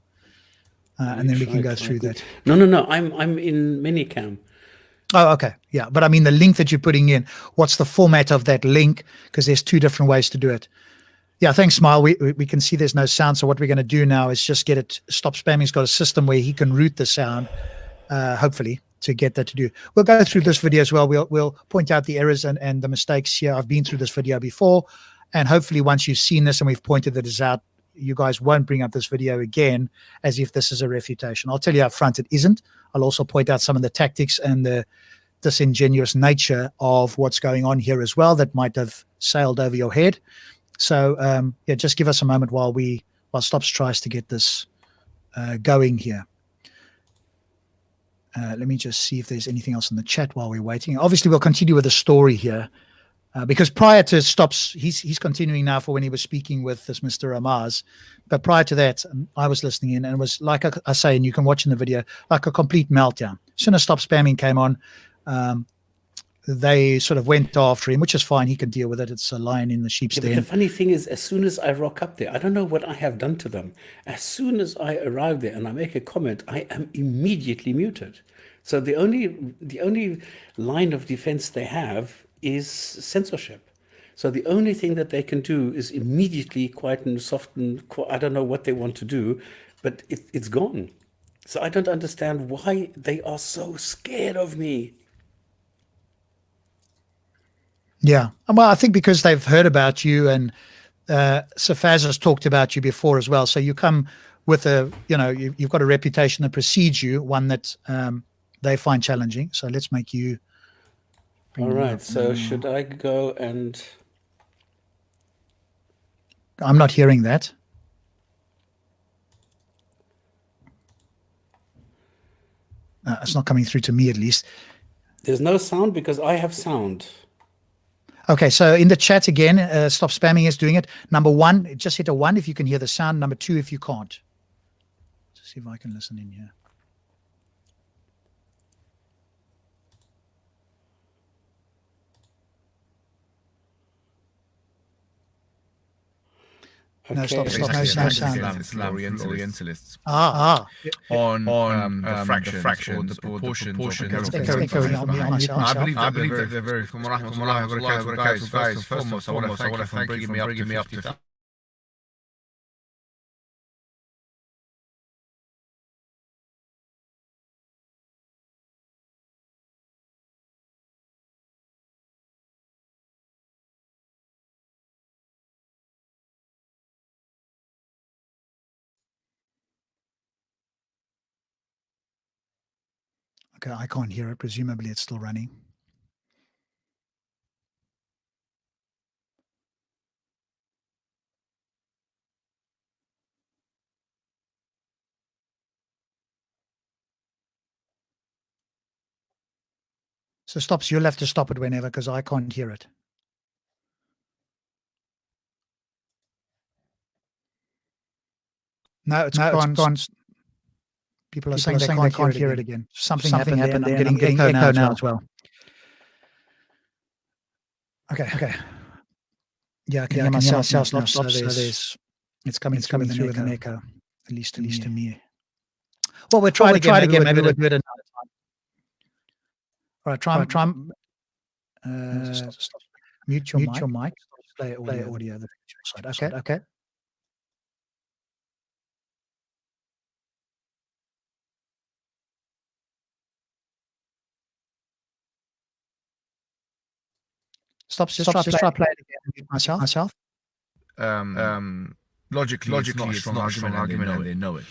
and then we can go through that. No. I'm in Minicam. Oh, okay. Yeah. But I mean, the link that you're putting in, what's the format of that link? Because there's two different ways to do it. Yeah. Thanks, Smile. We can see there's no sound. So what we're going to do now is just get it. Stop Spamming's got a system where he can route the sound, hopefully, to get that to do. We'll go through this video as well. We'll point out the errors and the mistakes here. I've been through this video before. And hopefully once you've seen this and we've pointed this out, you guys won't bring up this video again as if this is a refutation. I'll tell you up front, it isn't. I'll also point out some of the tactics and the disingenuous nature of what's going on here as well that might have sailed over your head. So yeah, just give us a moment while Stops tries to get this going here. Let me just see if there's anything else in the chat while we're waiting. Obviously, we'll continue with the story here. Because prior to Stops, he's continuing now for when he was speaking with this Mr. Amaz. But prior to that, I was listening in, and it was like I say, and you can watch in the video, like a complete meltdown. As soon as Stop Spamming came on, they sort of went after him, which is fine. He can deal with it. It's a lion in the sheep's den. But the funny thing is, as soon as I rock up there, I don't know what I have done to them. As soon as I arrive there and I make a comment, I am immediately muted. So the only line of defense they have is censorship. So the only thing that they can do is immediately quieten, soften. I don't know what they want to do, but it's gone. So I don't understand why they are so scared of me. Yeah. Well, I think because they've heard about you, and Safaz has talked about you before as well. So you come with you've got a reputation that precedes you, one that they find challenging. So let's make you. All right. So should I go and? I'm not hearing that. It's not coming through to me, at least. There's no sound because I have sound. Okay, so in the chat again, Stop Spamming is doing it. Number 1, just hit a 1 if you can hear the sound. Number 2 if you can't. Let's see if I can listen in here. Okay. No, stop, no sound. Orientalists. On the fractions, the proportions of I believe that they're very from guys. First and foremost, I want to thank you for bringing me up to that. Okay, I can't hear it. Presumably it's still running. So Stops, you'll have to stop it whenever, because I can't hear it. No, it's gone. People are saying they can't hear it again. Something happened there, and I'm getting echo now as well. Okay. Yeah, I can hear myself now. So it's coming through with an echo, at least to me. Well, we'll try it again. Maybe we'll do it another time. All right, try. Mute your mic. Play audio. The side. Okay. Stops. Just try play it again. Myself. Logically, it's not a strong argument, and they know it.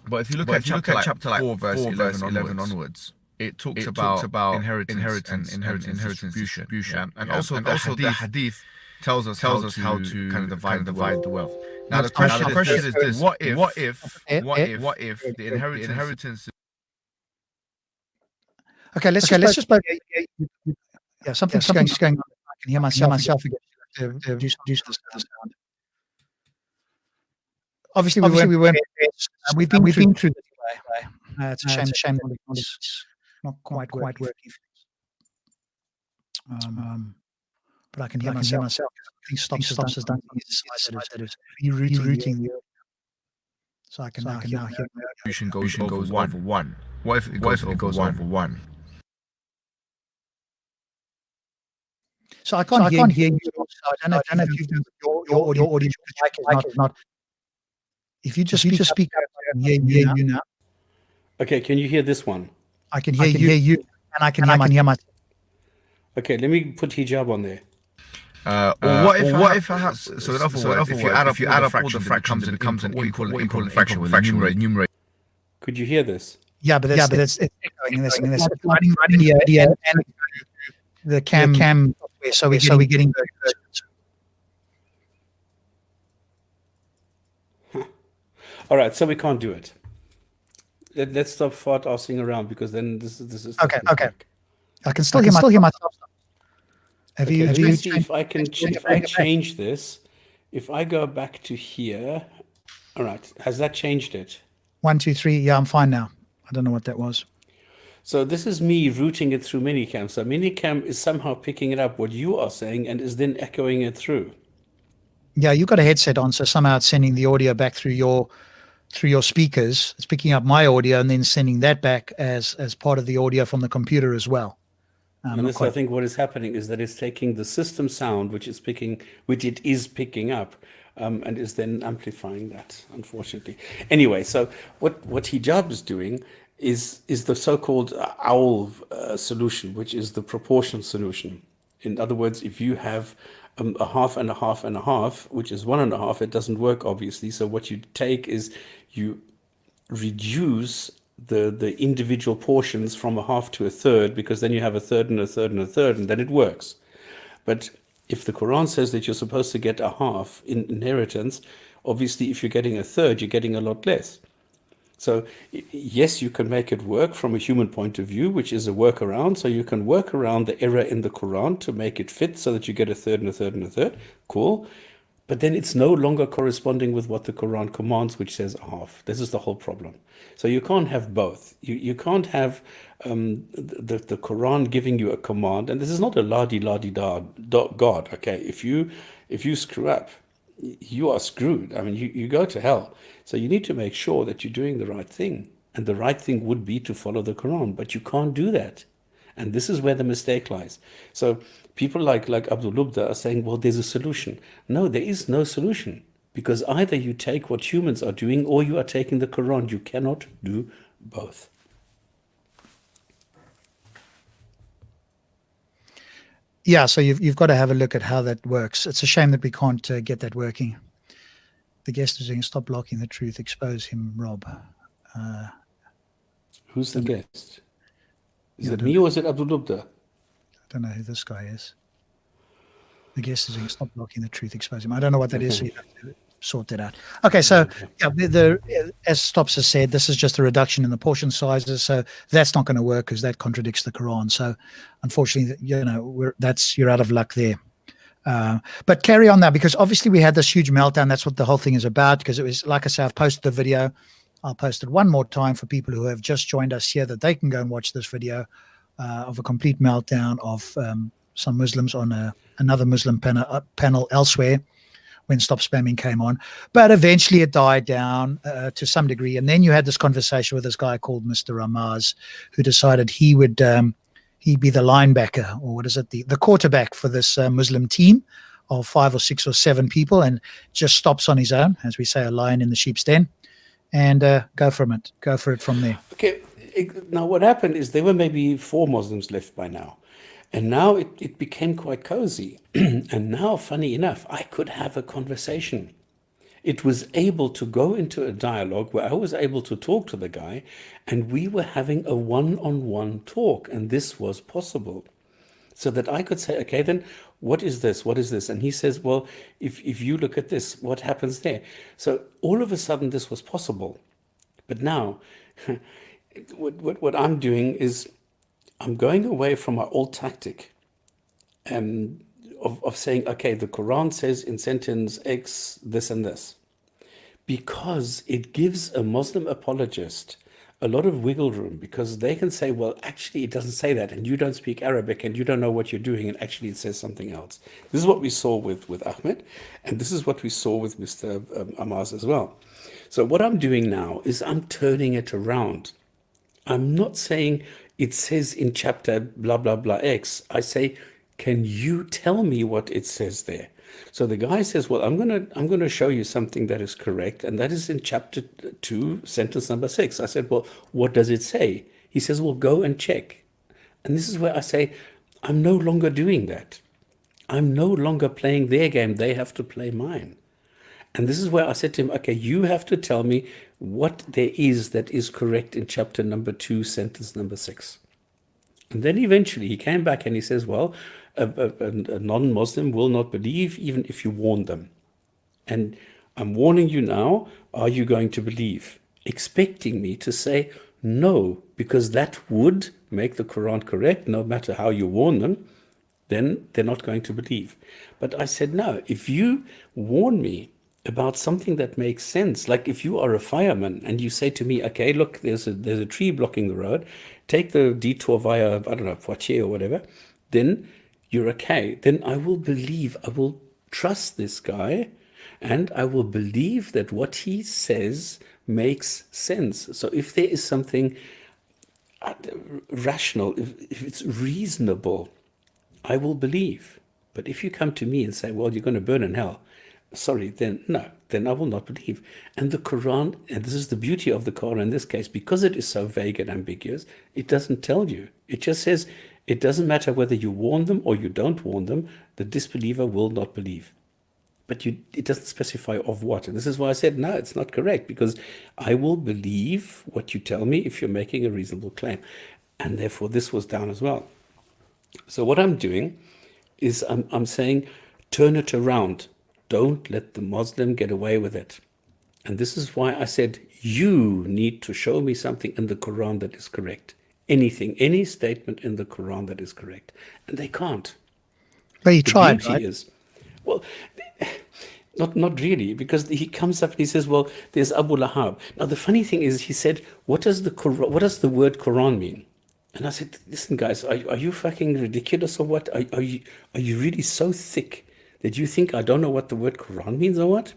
But if you look at chapter 4, verse 11 onwards, it talks about inheritance and inheritance distribution. And also the hadith tells us how to kind of divide the wealth. Now the question is this: what if the inheritance? Okay, let's just both. Yeah, something's going on. I can hear myself again. To do the sound. Obviously, we weren't. We've been through this way. It's a shame that it's not quite working. But I can hear myself. I think Stops has done that is rerouting the. So I can now hear. Solution goes over one. What if it goes over one? So I can't hear you. I don't know if you've done your audio mic is not. If you just speak up, I can hear you now. Okay, can you hear this one? I can hear you, and I can hear myself. Okay, let me put hijab on there. What if perhaps so in other words, if you add up all the fractions, it becomes an equal fraction with numerate. Could you hear this? Yeah, but it's echoing. It's running the and the cam. So we're getting. All right, so we can't do it. Let's stop fart-assing around, because then this is okay. I can still hear myself. Have you see if I can change this? If I go back to here, all right, has that changed it? 1, 2, 3. Yeah, I'm fine now. I don't know what that was. So this is me routing it through Minicam. So Minicam is somehow picking it up what you are saying and is then echoing it through. Yeah, you've got a headset on, so somehow it's sending the audio back through your speakers. It's picking up my audio and then sending that back as part of the audio from the computer as well. And this, I think, what is happening is that it's taking the system sound, which it is picking up, and is then amplifying that, unfortunately. Anyway, so what hijab is doing is the so-called OWL solution, which is the proportion solution. In other words, if you have a half and a half and a half, which is 1.5, it doesn't work, obviously. So what you take is you reduce the individual portions from a half to a third, because then you have a third and a third and a third, and then it works. But if the Quran says that you're supposed to get a half in inheritance, obviously if you're getting a third, you're getting a lot less. So yes, you can make it work from a human point of view, which is a workaround. So you can work around the error in the Quran to make it fit so that you get a third and a third and a third. Cool. But then it's no longer corresponding with what the Quran commands, which says a half. This is the whole problem. So you can't have both. You can't have the Quran giving you a command, and this is not a la-di-la-di-da God. Okay, if you screw up, you are screwed. I mean, you go to hell. So you need to make sure that you're doing the right thing, and the right thing would be to follow the Quran, but you can't do that. And this is where the mistake lies. So people like Abdul Lubda are saying, well, there's a solution. No, there is no solution, because either you take what humans are doing or you are taking the Quran. You cannot do both. Yeah, so you've got to have a look at how that works. It's a shame that we can't get that working. The guest is saying, stop blocking the truth, expose him, Rob. Who's the guest? Is it me or is it Abdul Lubda? I don't know who this guy is. The guest is saying, stop blocking the truth, expose him. I don't know what that is, so you have to sort that out. Okay, so yeah, as Stops has said, this is just a reduction in the portion sizes, so that's not going to work because that contradicts the Quran. So unfortunately, you're out of luck there. But carry on now, because obviously we had this huge meltdown. That's what the whole thing is about, because it was, like I say, I've posted the video. I'll post it one more time for people who have just joined us here, that they can go and watch this video of a complete meltdown of some Muslims on another Muslim panel elsewhere when Stopspamming came on. But eventually it died down to some degree. And then you had this conversation with this guy called Mr. Ramaz, who decided he would he'd be the linebacker, or what is it, the quarterback for this Muslim team of 5 or 6 or 7 people, and just stops on his own, as we say, a lion in the sheep's den, and go for it from there. Okay, now what happened is there were maybe 4 Muslims left by now, and now it became quite cozy. And now, funny enough, I could have a conversation. It was able to go into a dialogue where I was able to talk to the guy, and we were having a one-on-one talk, and this was possible. So that I could say, okay, then what is this? What is this? And he says, well, if you look at this, what happens there? So all of a sudden this was possible. But now what I'm doing is I'm going away from my old tactic of saying, okay, the Quran says in sentence X, this and this, because it gives a Muslim apologist a lot of wiggle room, because they can say, well, actually, it doesn't say that, and you don't speak Arabic, and you don't know what you're doing, and actually it says something else. This is what we saw with Ahmed, and this is what we saw with Mr. Amaz as well. So what I'm doing now is I'm turning it around. I'm not saying it says in chapter blah, blah, blah X. I say, can you tell me what it says there? So the guy says, well, I'm going to show you something that is correct, and that is in chapter 2, sentence number 6. I said, well, what does it say? He says, well, go and check. And this is where I say, I'm no longer doing that. I'm no longer playing their game. They have to play mine. And this is where I said to him, okay, you have to tell me what there is that is correct in chapter number 2, sentence number 6. And then eventually he came back and he says, well, a non-Muslim will not believe even if you warn them. And I'm warning you now, are you going to believe? Expecting me to say no, because that would make the Quran correct, no matter how you warn them, then they're not going to believe. But I said, no, if you warn me about something that makes sense, like if you are a fireman and you say to me, okay, look, there's a tree blocking the road, take the detour via, I don't know, Poitiers or whatever, then you're okay. Then I will believe, I will trust this guy, and I will believe that what he says makes sense. So if there is something rational, if it's reasonable, I will believe. But if you come to me and say, well, you're going to burn in hell, sorry, then no, then I will not believe. And the Quran, and this is the beauty of the Quran in this case, because it is so vague and ambiguous, it doesn't tell you. It just says, it doesn't matter whether you warn them or you don't warn them, the disbeliever will not believe. But it doesn't specify of what. And this is why I said, no, it's not correct, because I will believe what you tell me if you're making a reasonable claim. And therefore, this was down as well. So what I'm doing is I'm saying, turn it around. Don't let the Muslim get away with it. And this is why I said, you need to show me something in the Quran that is correct. Anything, any statement in the Quran that is correct. And they can't. But he tried, beauty right? is, well, not really, because he comes up and he says, well, there's Abu Lahab. Now, the funny thing is, he said, what does the word Quran mean? And I said, listen, guys, are you fucking ridiculous or what? Are you really so thick that you think I don't know what the word Quran means or what?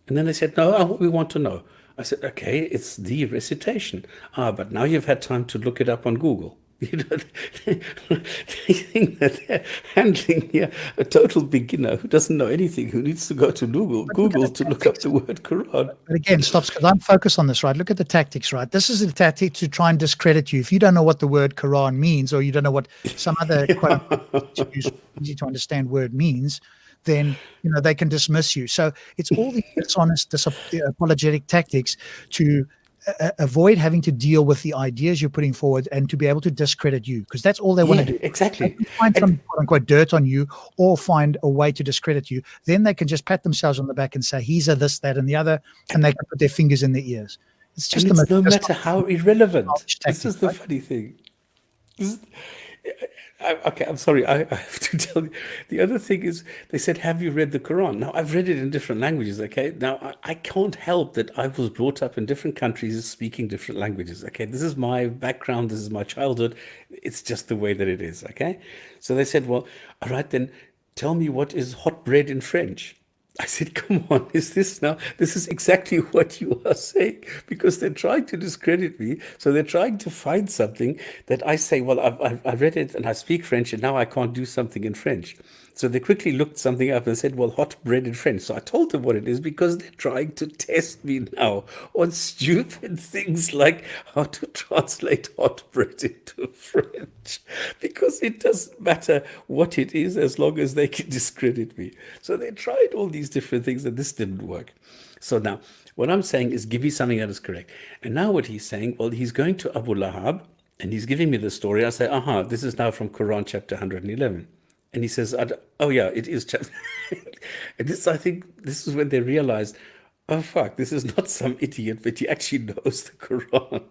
And then they said, no, we want to know. I said, okay, it's the recitation. But now you've had time to look it up on Google. You know, they think that they're handling here a total beginner who doesn't know anything, who needs to go to Google to look up the word Quran. But again, Stops, because I'm focused on this, right? Look at the tactics, right? This is the tactic to try and discredit you. If you don't know what the word Quran means, or you don't know what some other quote easy to understand word means, then they can dismiss you. So it's all the dishonest, apologetic tactics to avoid having to deal with the ideas you're putting forward and to be able to discredit you, because that's all they want to do. Exactly. They find some quote unquote dirt on you or find a way to discredit you. Then they can just pat themselves on the back and say, he's a this, that, and the other, and they can put their fingers in their ears. It's just no matter how irrelevant. This is the funny thing. Okay, I'm sorry, I have to tell you. The other thing is, they said, have you read the Quran? Now, I've read it in different languages, okay? Now, I can't help that I was brought up in different countries speaking different languages, okay? This is my background, this is my childhood. It's just the way that it is, okay? So they said, well, all right, then tell me what is hot bread in French. I said, come on, this is exactly what you are saying, because they're trying to discredit me. So they're trying to find something that I say, well, I read it and I speak French and now I can't do something in French. So they quickly looked something up and said, well, hot bread in French. So I told them what it is, because they're trying to test me now on stupid things like how to translate hot bread into French, because it doesn't matter what it is as long as they can discredit me. So they tried all these different things and this didn't work. So now what I'm saying is, give me something that is correct. And now what he's saying, well, he's going to Abu Lahab and he's giving me the story. I say, this is now from Quran chapter 111. And he says, oh yeah, it is chapter. And I think this is when they realized, oh fuck, this is not some idiot, but he actually knows the Quran.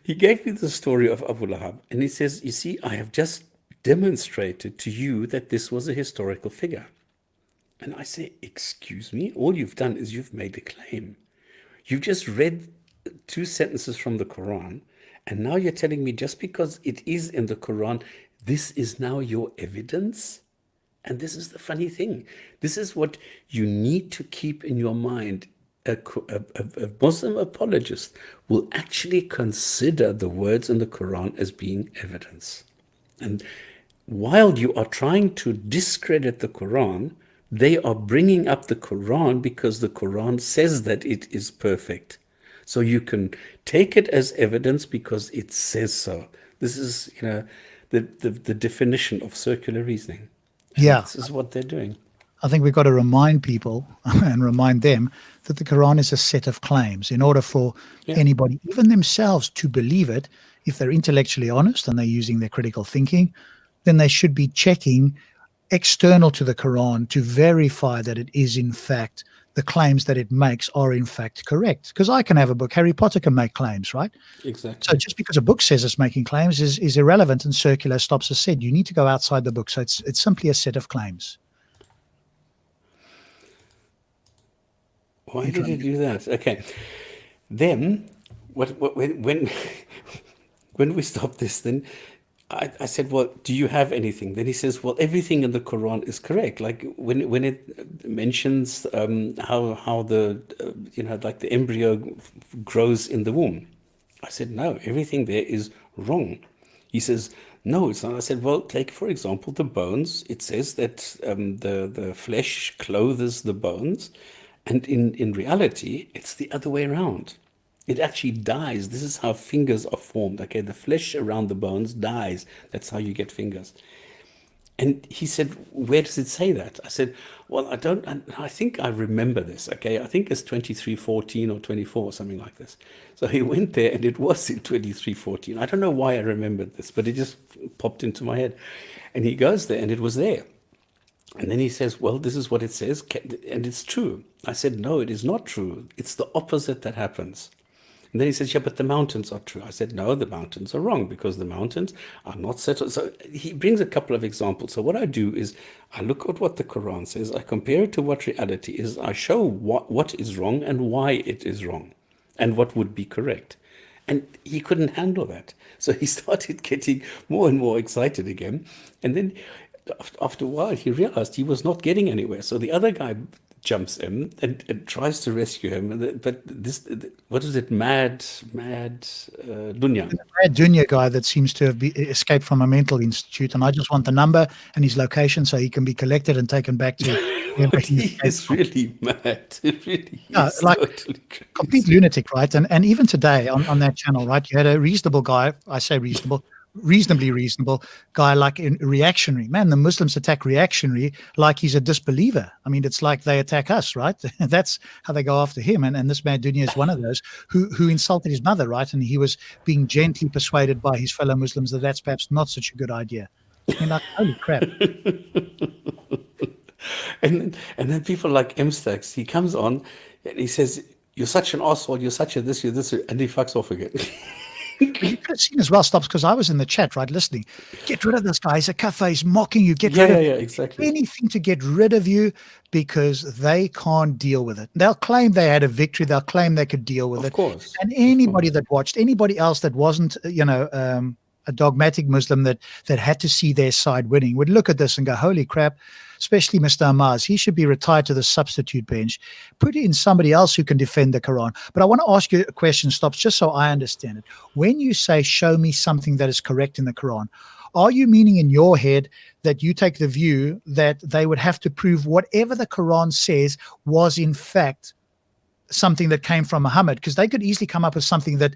He gave me the story of Abu Lahab, and he says, you see, I have just demonstrated to you that this was a historical figure. And I say, excuse me, all you've done is you've made a claim. You've just read 2 sentences from the Quran, and now you're telling me just because it is in the Quran, this is now your evidence? And this is the funny thing. This is what you need to keep in your mind. A Muslim apologist will actually consider the words in the Quran as being evidence. And while you are trying to discredit the Quran, they are bringing up the Quran because the Quran says that it is perfect. So you can take it as evidence because it says so. This is, the definition of circular reasoning. And Yeah. this is what they're doing. I think we've got to remind people and remind them that the Quran is a set of claims. In order for anybody, even themselves, to believe it, if they're intellectually honest and they're using their critical thinking, then they should be checking external to the Quran to verify that it is in fact, the claims that it makes are in fact correct. Because I can have a book, Harry Potter can make claims, right? Exactly. So just because a book says it's making claims is irrelevant and circular. Stops has said you need to go outside the book. So it's simply a set of claims. Why did he do that? Okay. Then, when we stopped this, then I said, well, do you have anything? Then he says, well, everything in the Quran is correct. Like when it mentions how the like the embryo grows in the womb. I said, no, everything there is wrong. He says, no, it's not. I said, well, take for example the bones. It says that the flesh clothes the bones, and in reality, it's the other way around. It actually dies. This is how fingers are formed. Okay, the flesh around the bones dies. That's how you get fingers. And he said, where does it say that? I said, well, I think I remember this. Okay, I think it's 23:14 or 24, something like this. So he went there and it was in 23:14. I don't know why I remembered this, but it just popped into my head. And he goes there and it was there. And then he says, well, this is what it says, and it's true. I said, no, it is not true. It's the opposite that happens. And then he says, yeah, but the mountains are true. I said, no, the mountains are wrong because the mountains are not settled. So he brings a couple of examples. So what I do is I look at what the Quran says, I compare it to what reality is, I show what is wrong and why it is wrong and what would be correct. And he couldn't handle that. So he started getting more and more excited again. And then after a while, he realized he was not getting anywhere. So the other guy jumps in and tries to rescue him. But this, what is it? Mad Dunya. The Mad Dunya guy that seems to have escaped from a mental institute. And I just want the number and his location so he can be collected and taken back to. He is really mad. Really, like totally crazy. Complete lunatic, right? And even today on that channel, right, you had a reasonable guy. I say reasonably reasonable guy, like in reactionary. Man, the Muslims attack reactionary like he's a disbeliever. I mean, it's like they attack us, right? That's how they go after him. And this Mad Dunya is one of those who insulted his mother, right? And he was being gently persuaded by his fellow Muslims that that's perhaps not such a good idea. I mean, like, holy crap. And then people like Mstax, he comes on and he says, you're such an asshole, you're such a this, you're this, and he fucks off again. You could have seen as well, Stops, because I was in the chat, right, listening. Get rid of this guy. He's a kafir. He's mocking you. Get rid of exactly. anything to get rid of you because they can't deal with it. They'll claim they had a victory. They'll claim they could deal with it. Of course. And anybody that watched, anybody else that wasn't, a dogmatic Muslim that had to see their side winning would look at this and go, holy crap, especially Mr. Amaz. He should be retired to the substitute bench. Put in somebody else who can defend the Quran. But I want to ask you a question, Stops, just so I understand it. When you say, show me something that is correct in the Quran, are you meaning in your head that you take the view that they would have to prove whatever the Quran says was in fact something that came from Muhammad? Because they could easily come up with something that,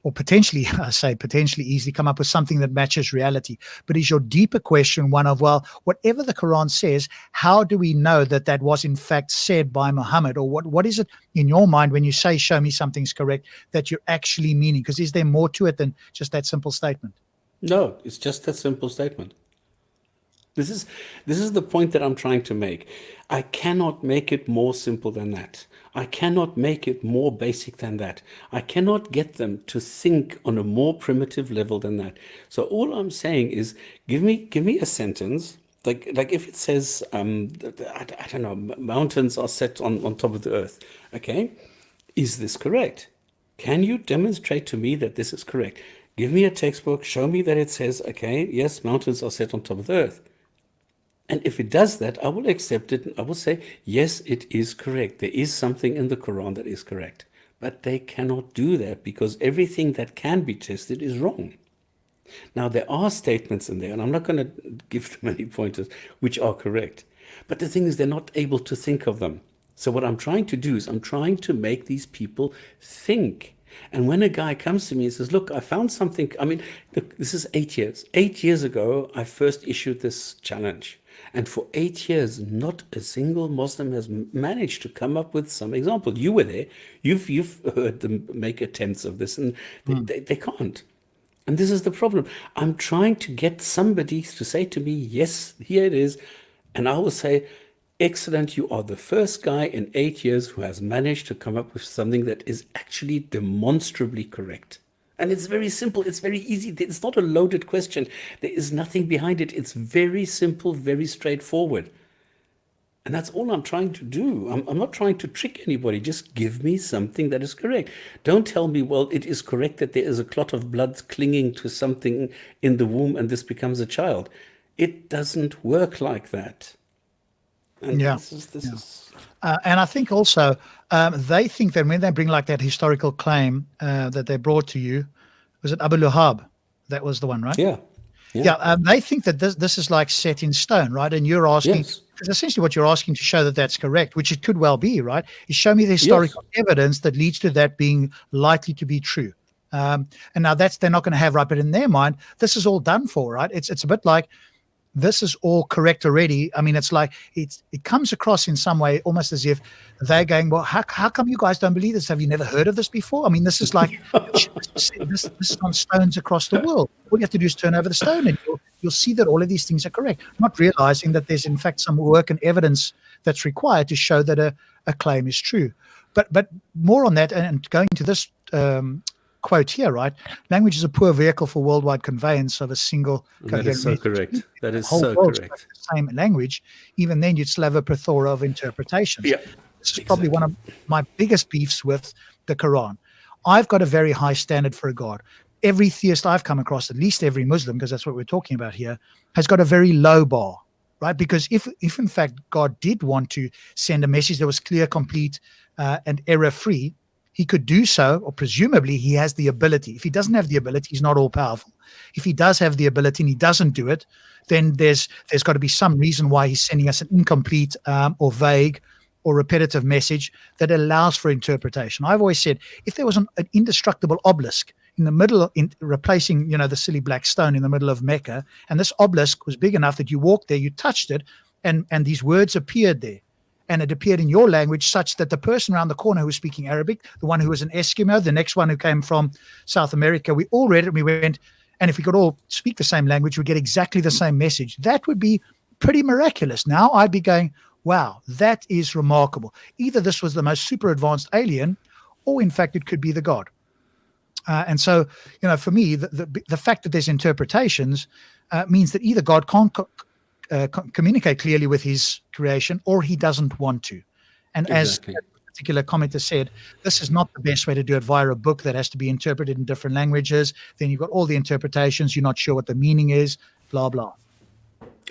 or potentially, I say potentially easily come up with something that matches reality. But is your deeper question one of, well, whatever the Quran says, how do we know that that was in fact said by Muhammad? Or what is it in your mind when you say, show me something's correct, that you're actually meaning? Because is there more to it than just that simple statement? No, it's just that simple statement. This is the point that I'm trying to make. I cannot make it more simple than that. I cannot make it more basic than that. I cannot get them to think on a more primitive level than that. So all I'm saying is, give me a sentence. Like if it says, I don't know, mountains are set on top of the earth. Okay, is this correct? Can you demonstrate to me that this is correct? Give me a textbook, show me that it says, okay, yes, mountains are set on top of the earth. And if it does that, I will accept it. And I will say, yes, it is correct. There is something in the Quran that is correct. But they cannot do that because everything that can be tested is wrong. Now, there are statements in there, and I'm not going to give them any pointers, which are correct. But the thing is, they're not able to think of them. So what I'm trying to do is I'm trying to make these people think. And when a guy comes to me and says, look, I found something. I mean, look, this is 8 years. 8 years ago, I first issued this challenge. And for 8 years, not a single Muslim has managed to come up with some example. You were there. You've heard them make attempts of this, and they can't. And this is the problem. I'm trying to get somebody to say to me, yes, here it is. And I will say, excellent, you are the first guy in 8 years who has managed to come up with something that is actually demonstrably correct. And it's very simple. It's very easy. It's not a loaded question. There is nothing behind it. It's very simple, very straightforward. And that's all I'm trying to do. I'm not trying to trick anybody. Just give me something that is correct. Don't tell me, well, it is correct that there is a clot of blood clinging to something in the womb and this becomes a child. It doesn't work like that. And this is and I think also they think that when they bring like that historical claim that they brought to you, was it Abu Lahab? That was the one, right? Yeah. They think that this is like set in stone, right? And you're asking, because essentially what you're asking to show that that's correct, which it could well be, right? Is show me the historical evidence that leads to that being likely to be true. And now they're not going to have, right? But in their mind, this is all done for, right? It's a bit like, this is all correct already. I mean, it's like it comes across in some way almost as if they're going, well, how come you guys don't believe this? Have you never heard of this before? I mean, this is like this is on stones across the world. All you have to do is turn over the stone and you'll see that all of these things are correct, not realizing that there's in fact some work and evidence that's required to show that a claim is true. But more on that, and going to this quote here, right? Language is a poor vehicle for worldwide conveyance of a single coherent That is so message. correct. That is Whole so world correct. spoke the same language, even then you'd still have a plethora of interpretations. Yeah, this is probably one of my biggest beefs with the Quran. I've got a very high standard for a God. Every theist I've come across, at least every Muslim, because that's what we're talking about here, has got a very low bar, right? Because if in fact God did want to send a message that was clear, complete, and error-free, he could do so, or presumably he has the ability. If he doesn't have the ability, he's not all powerful. If he does have the ability and he doesn't do it, then there's got to be some reason why he's sending us an incomplete or vague or repetitive message that allows for interpretation. I've always said, if there was an indestructible obelisk in the middle, replacing the silly black stone in the middle of Mecca, and this obelisk was big enough that you walked there, you touched it, and these words appeared there. And it appeared in your language such that the person around the corner who was speaking Arabic, the one who was an Eskimo, the next one who came from South America, we all read it and we went, and if we could all speak the same language, we'd get exactly the same message. That would be pretty miraculous. Now I'd be going, wow, that is remarkable. Either this was the most super advanced alien, or in fact, it could be the God. And so, for me, the fact that there's interpretations means that either God can't communicate clearly with his creation, or he doesn't want to. And Exactly. as a particular commenter said, this is not the best way to do it via a book that has to be interpreted in different languages. Then you've got all the interpretations. You're not sure what the meaning is, blah, blah.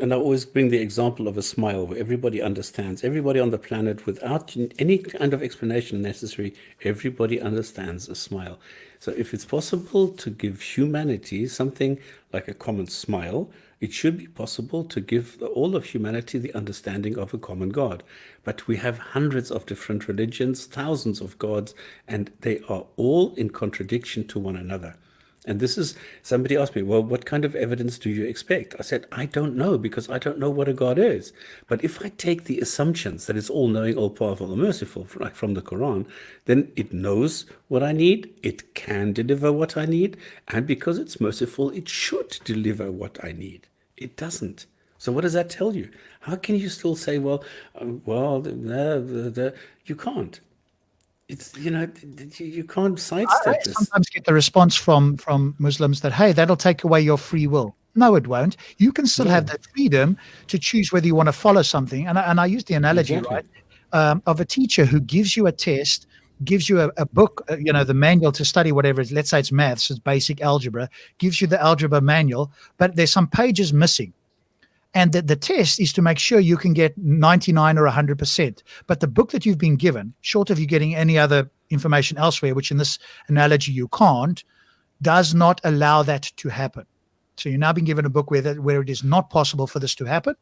And I always bring the example of a smile where everybody understands, everybody on the planet, without any kind of explanation necessary, everybody understands a smile. So if it's possible to give humanity something like a common smile, it should be possible to give all of humanity the understanding of a common God. But we have hundreds of different religions, thousands of gods, and they are all in contradiction to one another. And this is, somebody asked me, well, what kind of evidence do you expect? I said, I don't know, because I don't know what a God is. But if I take the assumptions that it's all-knowing, all-powerful, and merciful, like from the Quran, then it knows what I need, it can deliver what I need, and because it's merciful, it should deliver what I need. It doesn't. So what does that tell you? How can you still say, well, you can't? It's, you can't sidestep this. Sometimes get the response from Muslims that, hey, that'll take away your free will. No, it won't. You can still have the freedom to choose whether you want to follow something. And I use the analogy, Exactly. right, of a teacher who gives you a test, gives you a book, the manual to study whatever it is. Let's say it's maths, it's basic algebra, gives you the algebra manual, but there's some pages missing. And the test is to make sure you can get 99 or 100%. But the book that you've been given, short of you getting any other information elsewhere, which in this analogy you can't, does not allow that to happen. So you've now been given a book where it is not possible for this to happen.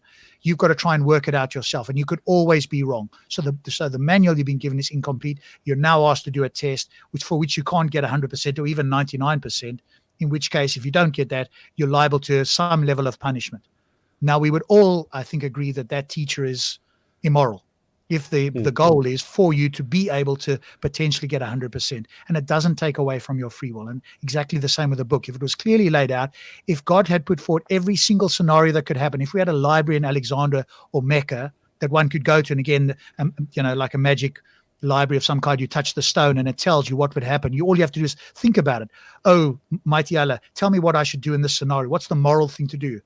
You've got to try and work it out yourself, and you could always be wrong. So the manual you've been given is incomplete. You're now asked to do a test for which you can't get 100% or even 99%, in which case, if you don't get that, you're liable to some level of punishment. Now, we would all, I think, agree that teacher is immoral if the goal is for you to be able to potentially get 100%. And it doesn't take away from your free will. And exactly the same with the book. If it was clearly laid out, if God had put forward every single scenario that could happen, if we had a library in Alexandria or Mecca that one could go to, and again, like a magic library of some kind, you touch the stone and it tells you what would happen. All you have to do is think about it. Oh, mighty Allah, tell me what I should do in this scenario. What's the moral thing to do?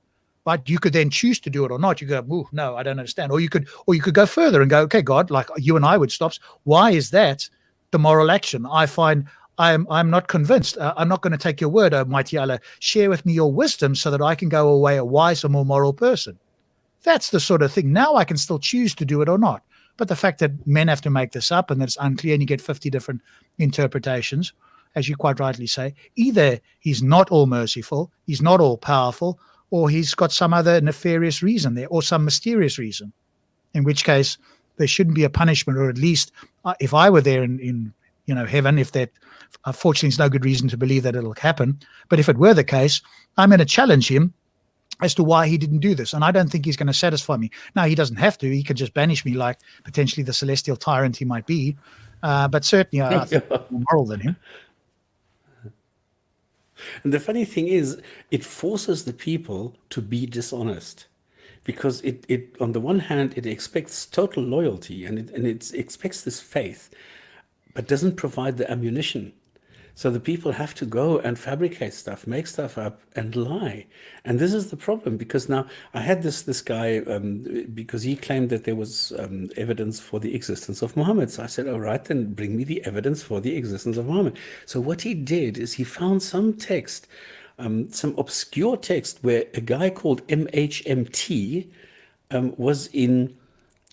But you could then choose to do it or not. You go, "Ooh, no, I don't understand." Or you could go further and go, "Okay, God, like you and I would, Stops. Why is that the moral action? I find I'm not convinced. I'm not going to take your word, oh mighty Allah. Share with me your wisdom so that I can go away a wiser, more moral person." That's the sort of thing. Now I can still choose to do it or not. But the fact that men have to make this up and that it's unclear and you get 50 different interpretations, as you quite rightly say, either he's not all merciful, he's not all powerful, or he's got some other nefarious reason there, or some mysterious reason, in which case there shouldn't be a punishment, or at least if I were there in heaven, if that, unfortunately, there's no good reason to believe that it'll happen, but if it were the case, I'm going to challenge him as to why he didn't do this, and I don't think he's going to satisfy me. Now, he doesn't have to. He could just banish me like potentially the celestial tyrant he might be, but certainly I think I'm more moral than him. And the funny thing is, it forces the people to be dishonest, because it on the one hand, it expects total loyalty and it expects this faith, but doesn't provide the ammunition. So the people have to go and fabricate stuff, make stuff up, and lie. And this is the problem, because now I had this guy, because he claimed that there was evidence for the existence of Muhammad. So I said, all right, then bring me the evidence for the existence of Muhammad. So what he did is he found some text, some obscure text where a guy called MHMT was in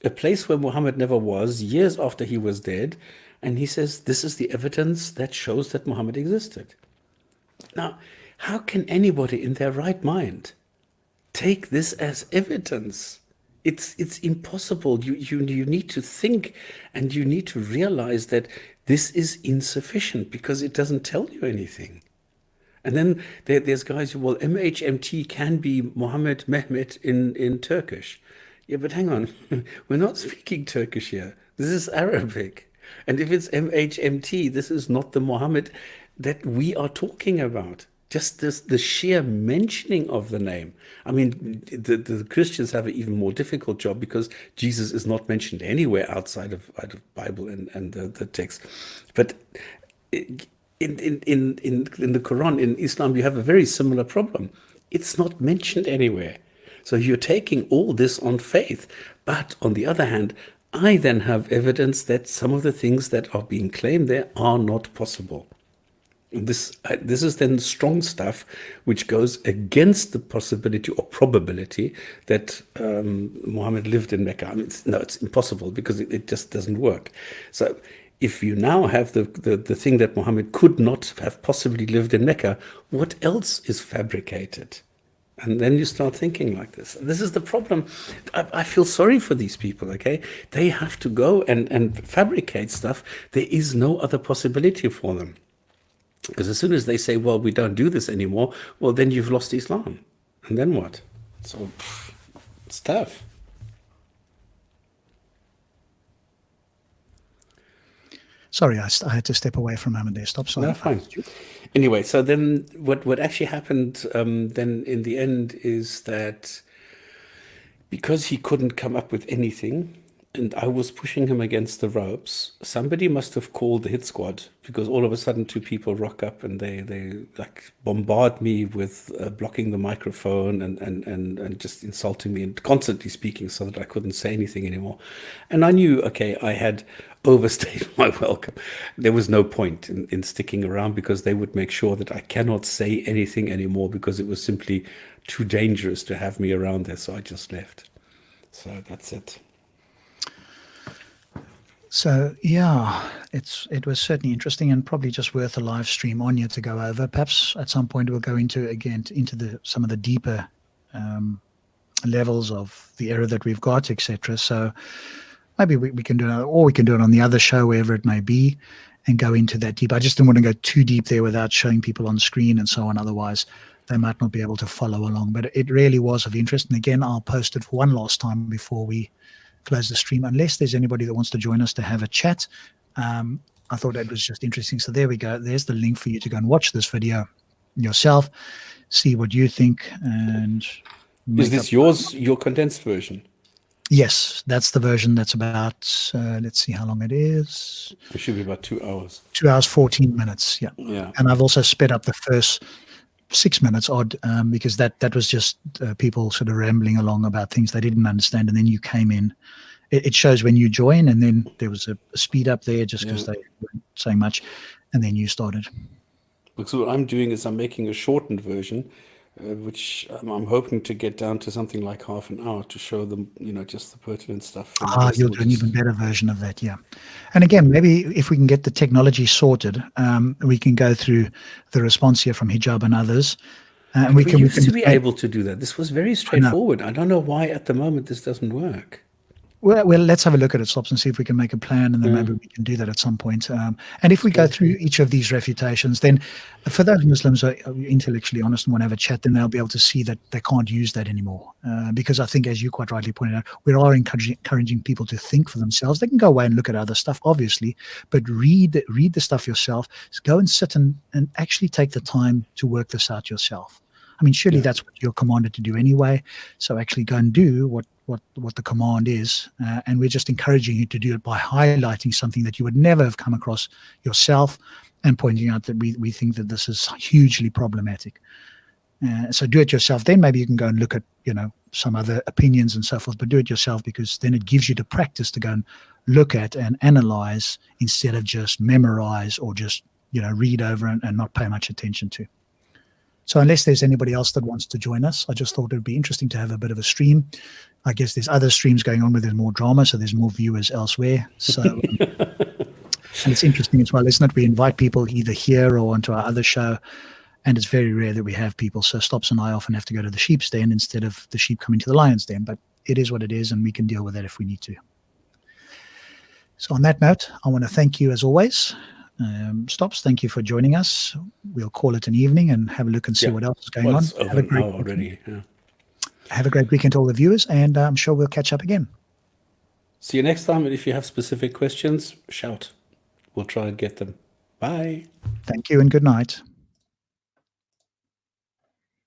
a place where Muhammad never was, years after he was dead. And he says, this is the evidence that shows that Muhammad existed. Now, how can anybody in their right mind take this as evidence? It's impossible. You need to think, and you need to realize that this is insufficient because it doesn't tell you anything. And then there's guys who, well, MHMT can be Muhammad Mehmet in Turkish. Yeah, but hang on. We're not speaking Turkish here. This is Arabic. And if it's MHMT, this is not the Muhammad that we are talking about. Just the sheer mentioning of the name. I mean, the Christians have an even more difficult job because Jesus is not mentioned anywhere outside of Bible and the text. But in the Quran, in Islam, you have a very similar problem. It's not mentioned anywhere. So you're taking all this on faith. But on the other hand, I then have evidence that some of the things that are being claimed there are not possible. This is then strong stuff which goes against the possibility or probability that Muhammad lived in Mecca. I mean, it's impossible because it just doesn't work. So if you now have the thing that Muhammad could not have possibly lived in Mecca, what else is fabricated? And then you start thinking like this. And this is the problem. I feel sorry for these people, okay? They have to go and fabricate stuff. There is no other possibility for them. Because as soon as they say, well, we don't do this anymore, well, then you've lost Islam. And then what? So, it's tough. Sorry, I had to step away from a moment there. Stop. Sorry. No, fine. Anyway, so then what actually happened then in the end is that because he couldn't come up with anything, and I was pushing him against the ropes, somebody must have called the hit squad, because all of a sudden 2 people rock up and they like bombard me with blocking the microphone and just insulting me and constantly speaking so that I couldn't say anything anymore. And I knew, okay, I had overstayed my welcome. There was no point in sticking around, because they would make sure that I cannot say anything anymore, because it was simply too dangerous to have me around there. So I just left. So that's it. So yeah, it was certainly interesting, and probably just worth a live stream on you to go over. Perhaps at some point we'll go into some of the deeper levels of the error that we've got, etc. So maybe we can do it, or we can do it on the other show, wherever it may be, and go into that deep. I just didn't want to go too deep there without showing people on screen and so on. Otherwise, they might not be able to follow along. But it really was of interest. And again, I'll post it for one last time before we close the stream, unless there's anybody that wants to join us to have a chat. I thought that was just interesting. So there we go. There's the link for you to go and watch this video yourself, see what you think. And is this your condensed version? Yes, that's the version that's about, let's see how long it is. It should be about 2 hours. 2 hours, 14 minutes, yeah. And I've also sped up the first 6 minutes odd, because that was just people sort of rambling along about things they didn't understand, and then you came in. It shows when you join, and then there was a speed up there just because they weren't saying much, and then you started. Because what I'm doing is I'm making a shortened version, which I'm hoping to get down to something like half an hour to show them, just the pertinent stuff. You'll do an even better version of that, yeah. And again, maybe if we can get the technology sorted, we can go through the response here from Hijab and others. And we used to be able to do that. This was very straightforward. I don't know why at the moment this doesn't work. Well, let's have a look at it, Stops, and see if we can make a plan, and then maybe we can do that at some point. And if we go through each of these refutations, then for those Muslims who are intellectually honest and want to have a chat, then they'll be able to see that they can't use that anymore. Because I think, as you quite rightly pointed out, we are encouraging people to think for themselves. They can go away and look at other stuff, obviously, but read the stuff yourself. Just go and sit and actually take the time to work this out yourself. I mean, surely that's what you're commanded to do anyway. So actually go and do what the command is, and we're just encouraging you to do it by highlighting something that you would never have come across yourself, and pointing out that we think that this is hugely problematic. So do it yourself. Then maybe you can go and look at some other opinions and so forth, but do it yourself, because then it gives you the practice to go and look at and analyze, instead of just memorize or just read over and not pay much attention to. So unless there's anybody else that wants to join us, I just thought it would be interesting to have a bit of a stream. I guess there's other streams going on where there's more drama, so there's more viewers elsewhere. So and it's interesting as well, isn't it? We invite people either here or onto our other show, and it's very rare that we have people. So Stops and I often have to go to the sheep's den instead of the sheep coming to the lion's den, but it is what it is, and we can deal with that if we need to. So on that note, I want to thank you as always. Stops, thank you for joining us. We'll call it an evening and have a look and see what else is going on. Have a great already. Yeah. Have a great weekend to all the viewers, and I'm sure we'll catch up again. See you next time, and if you have specific questions, shout. We'll try and get them. Bye. Thank you and good night.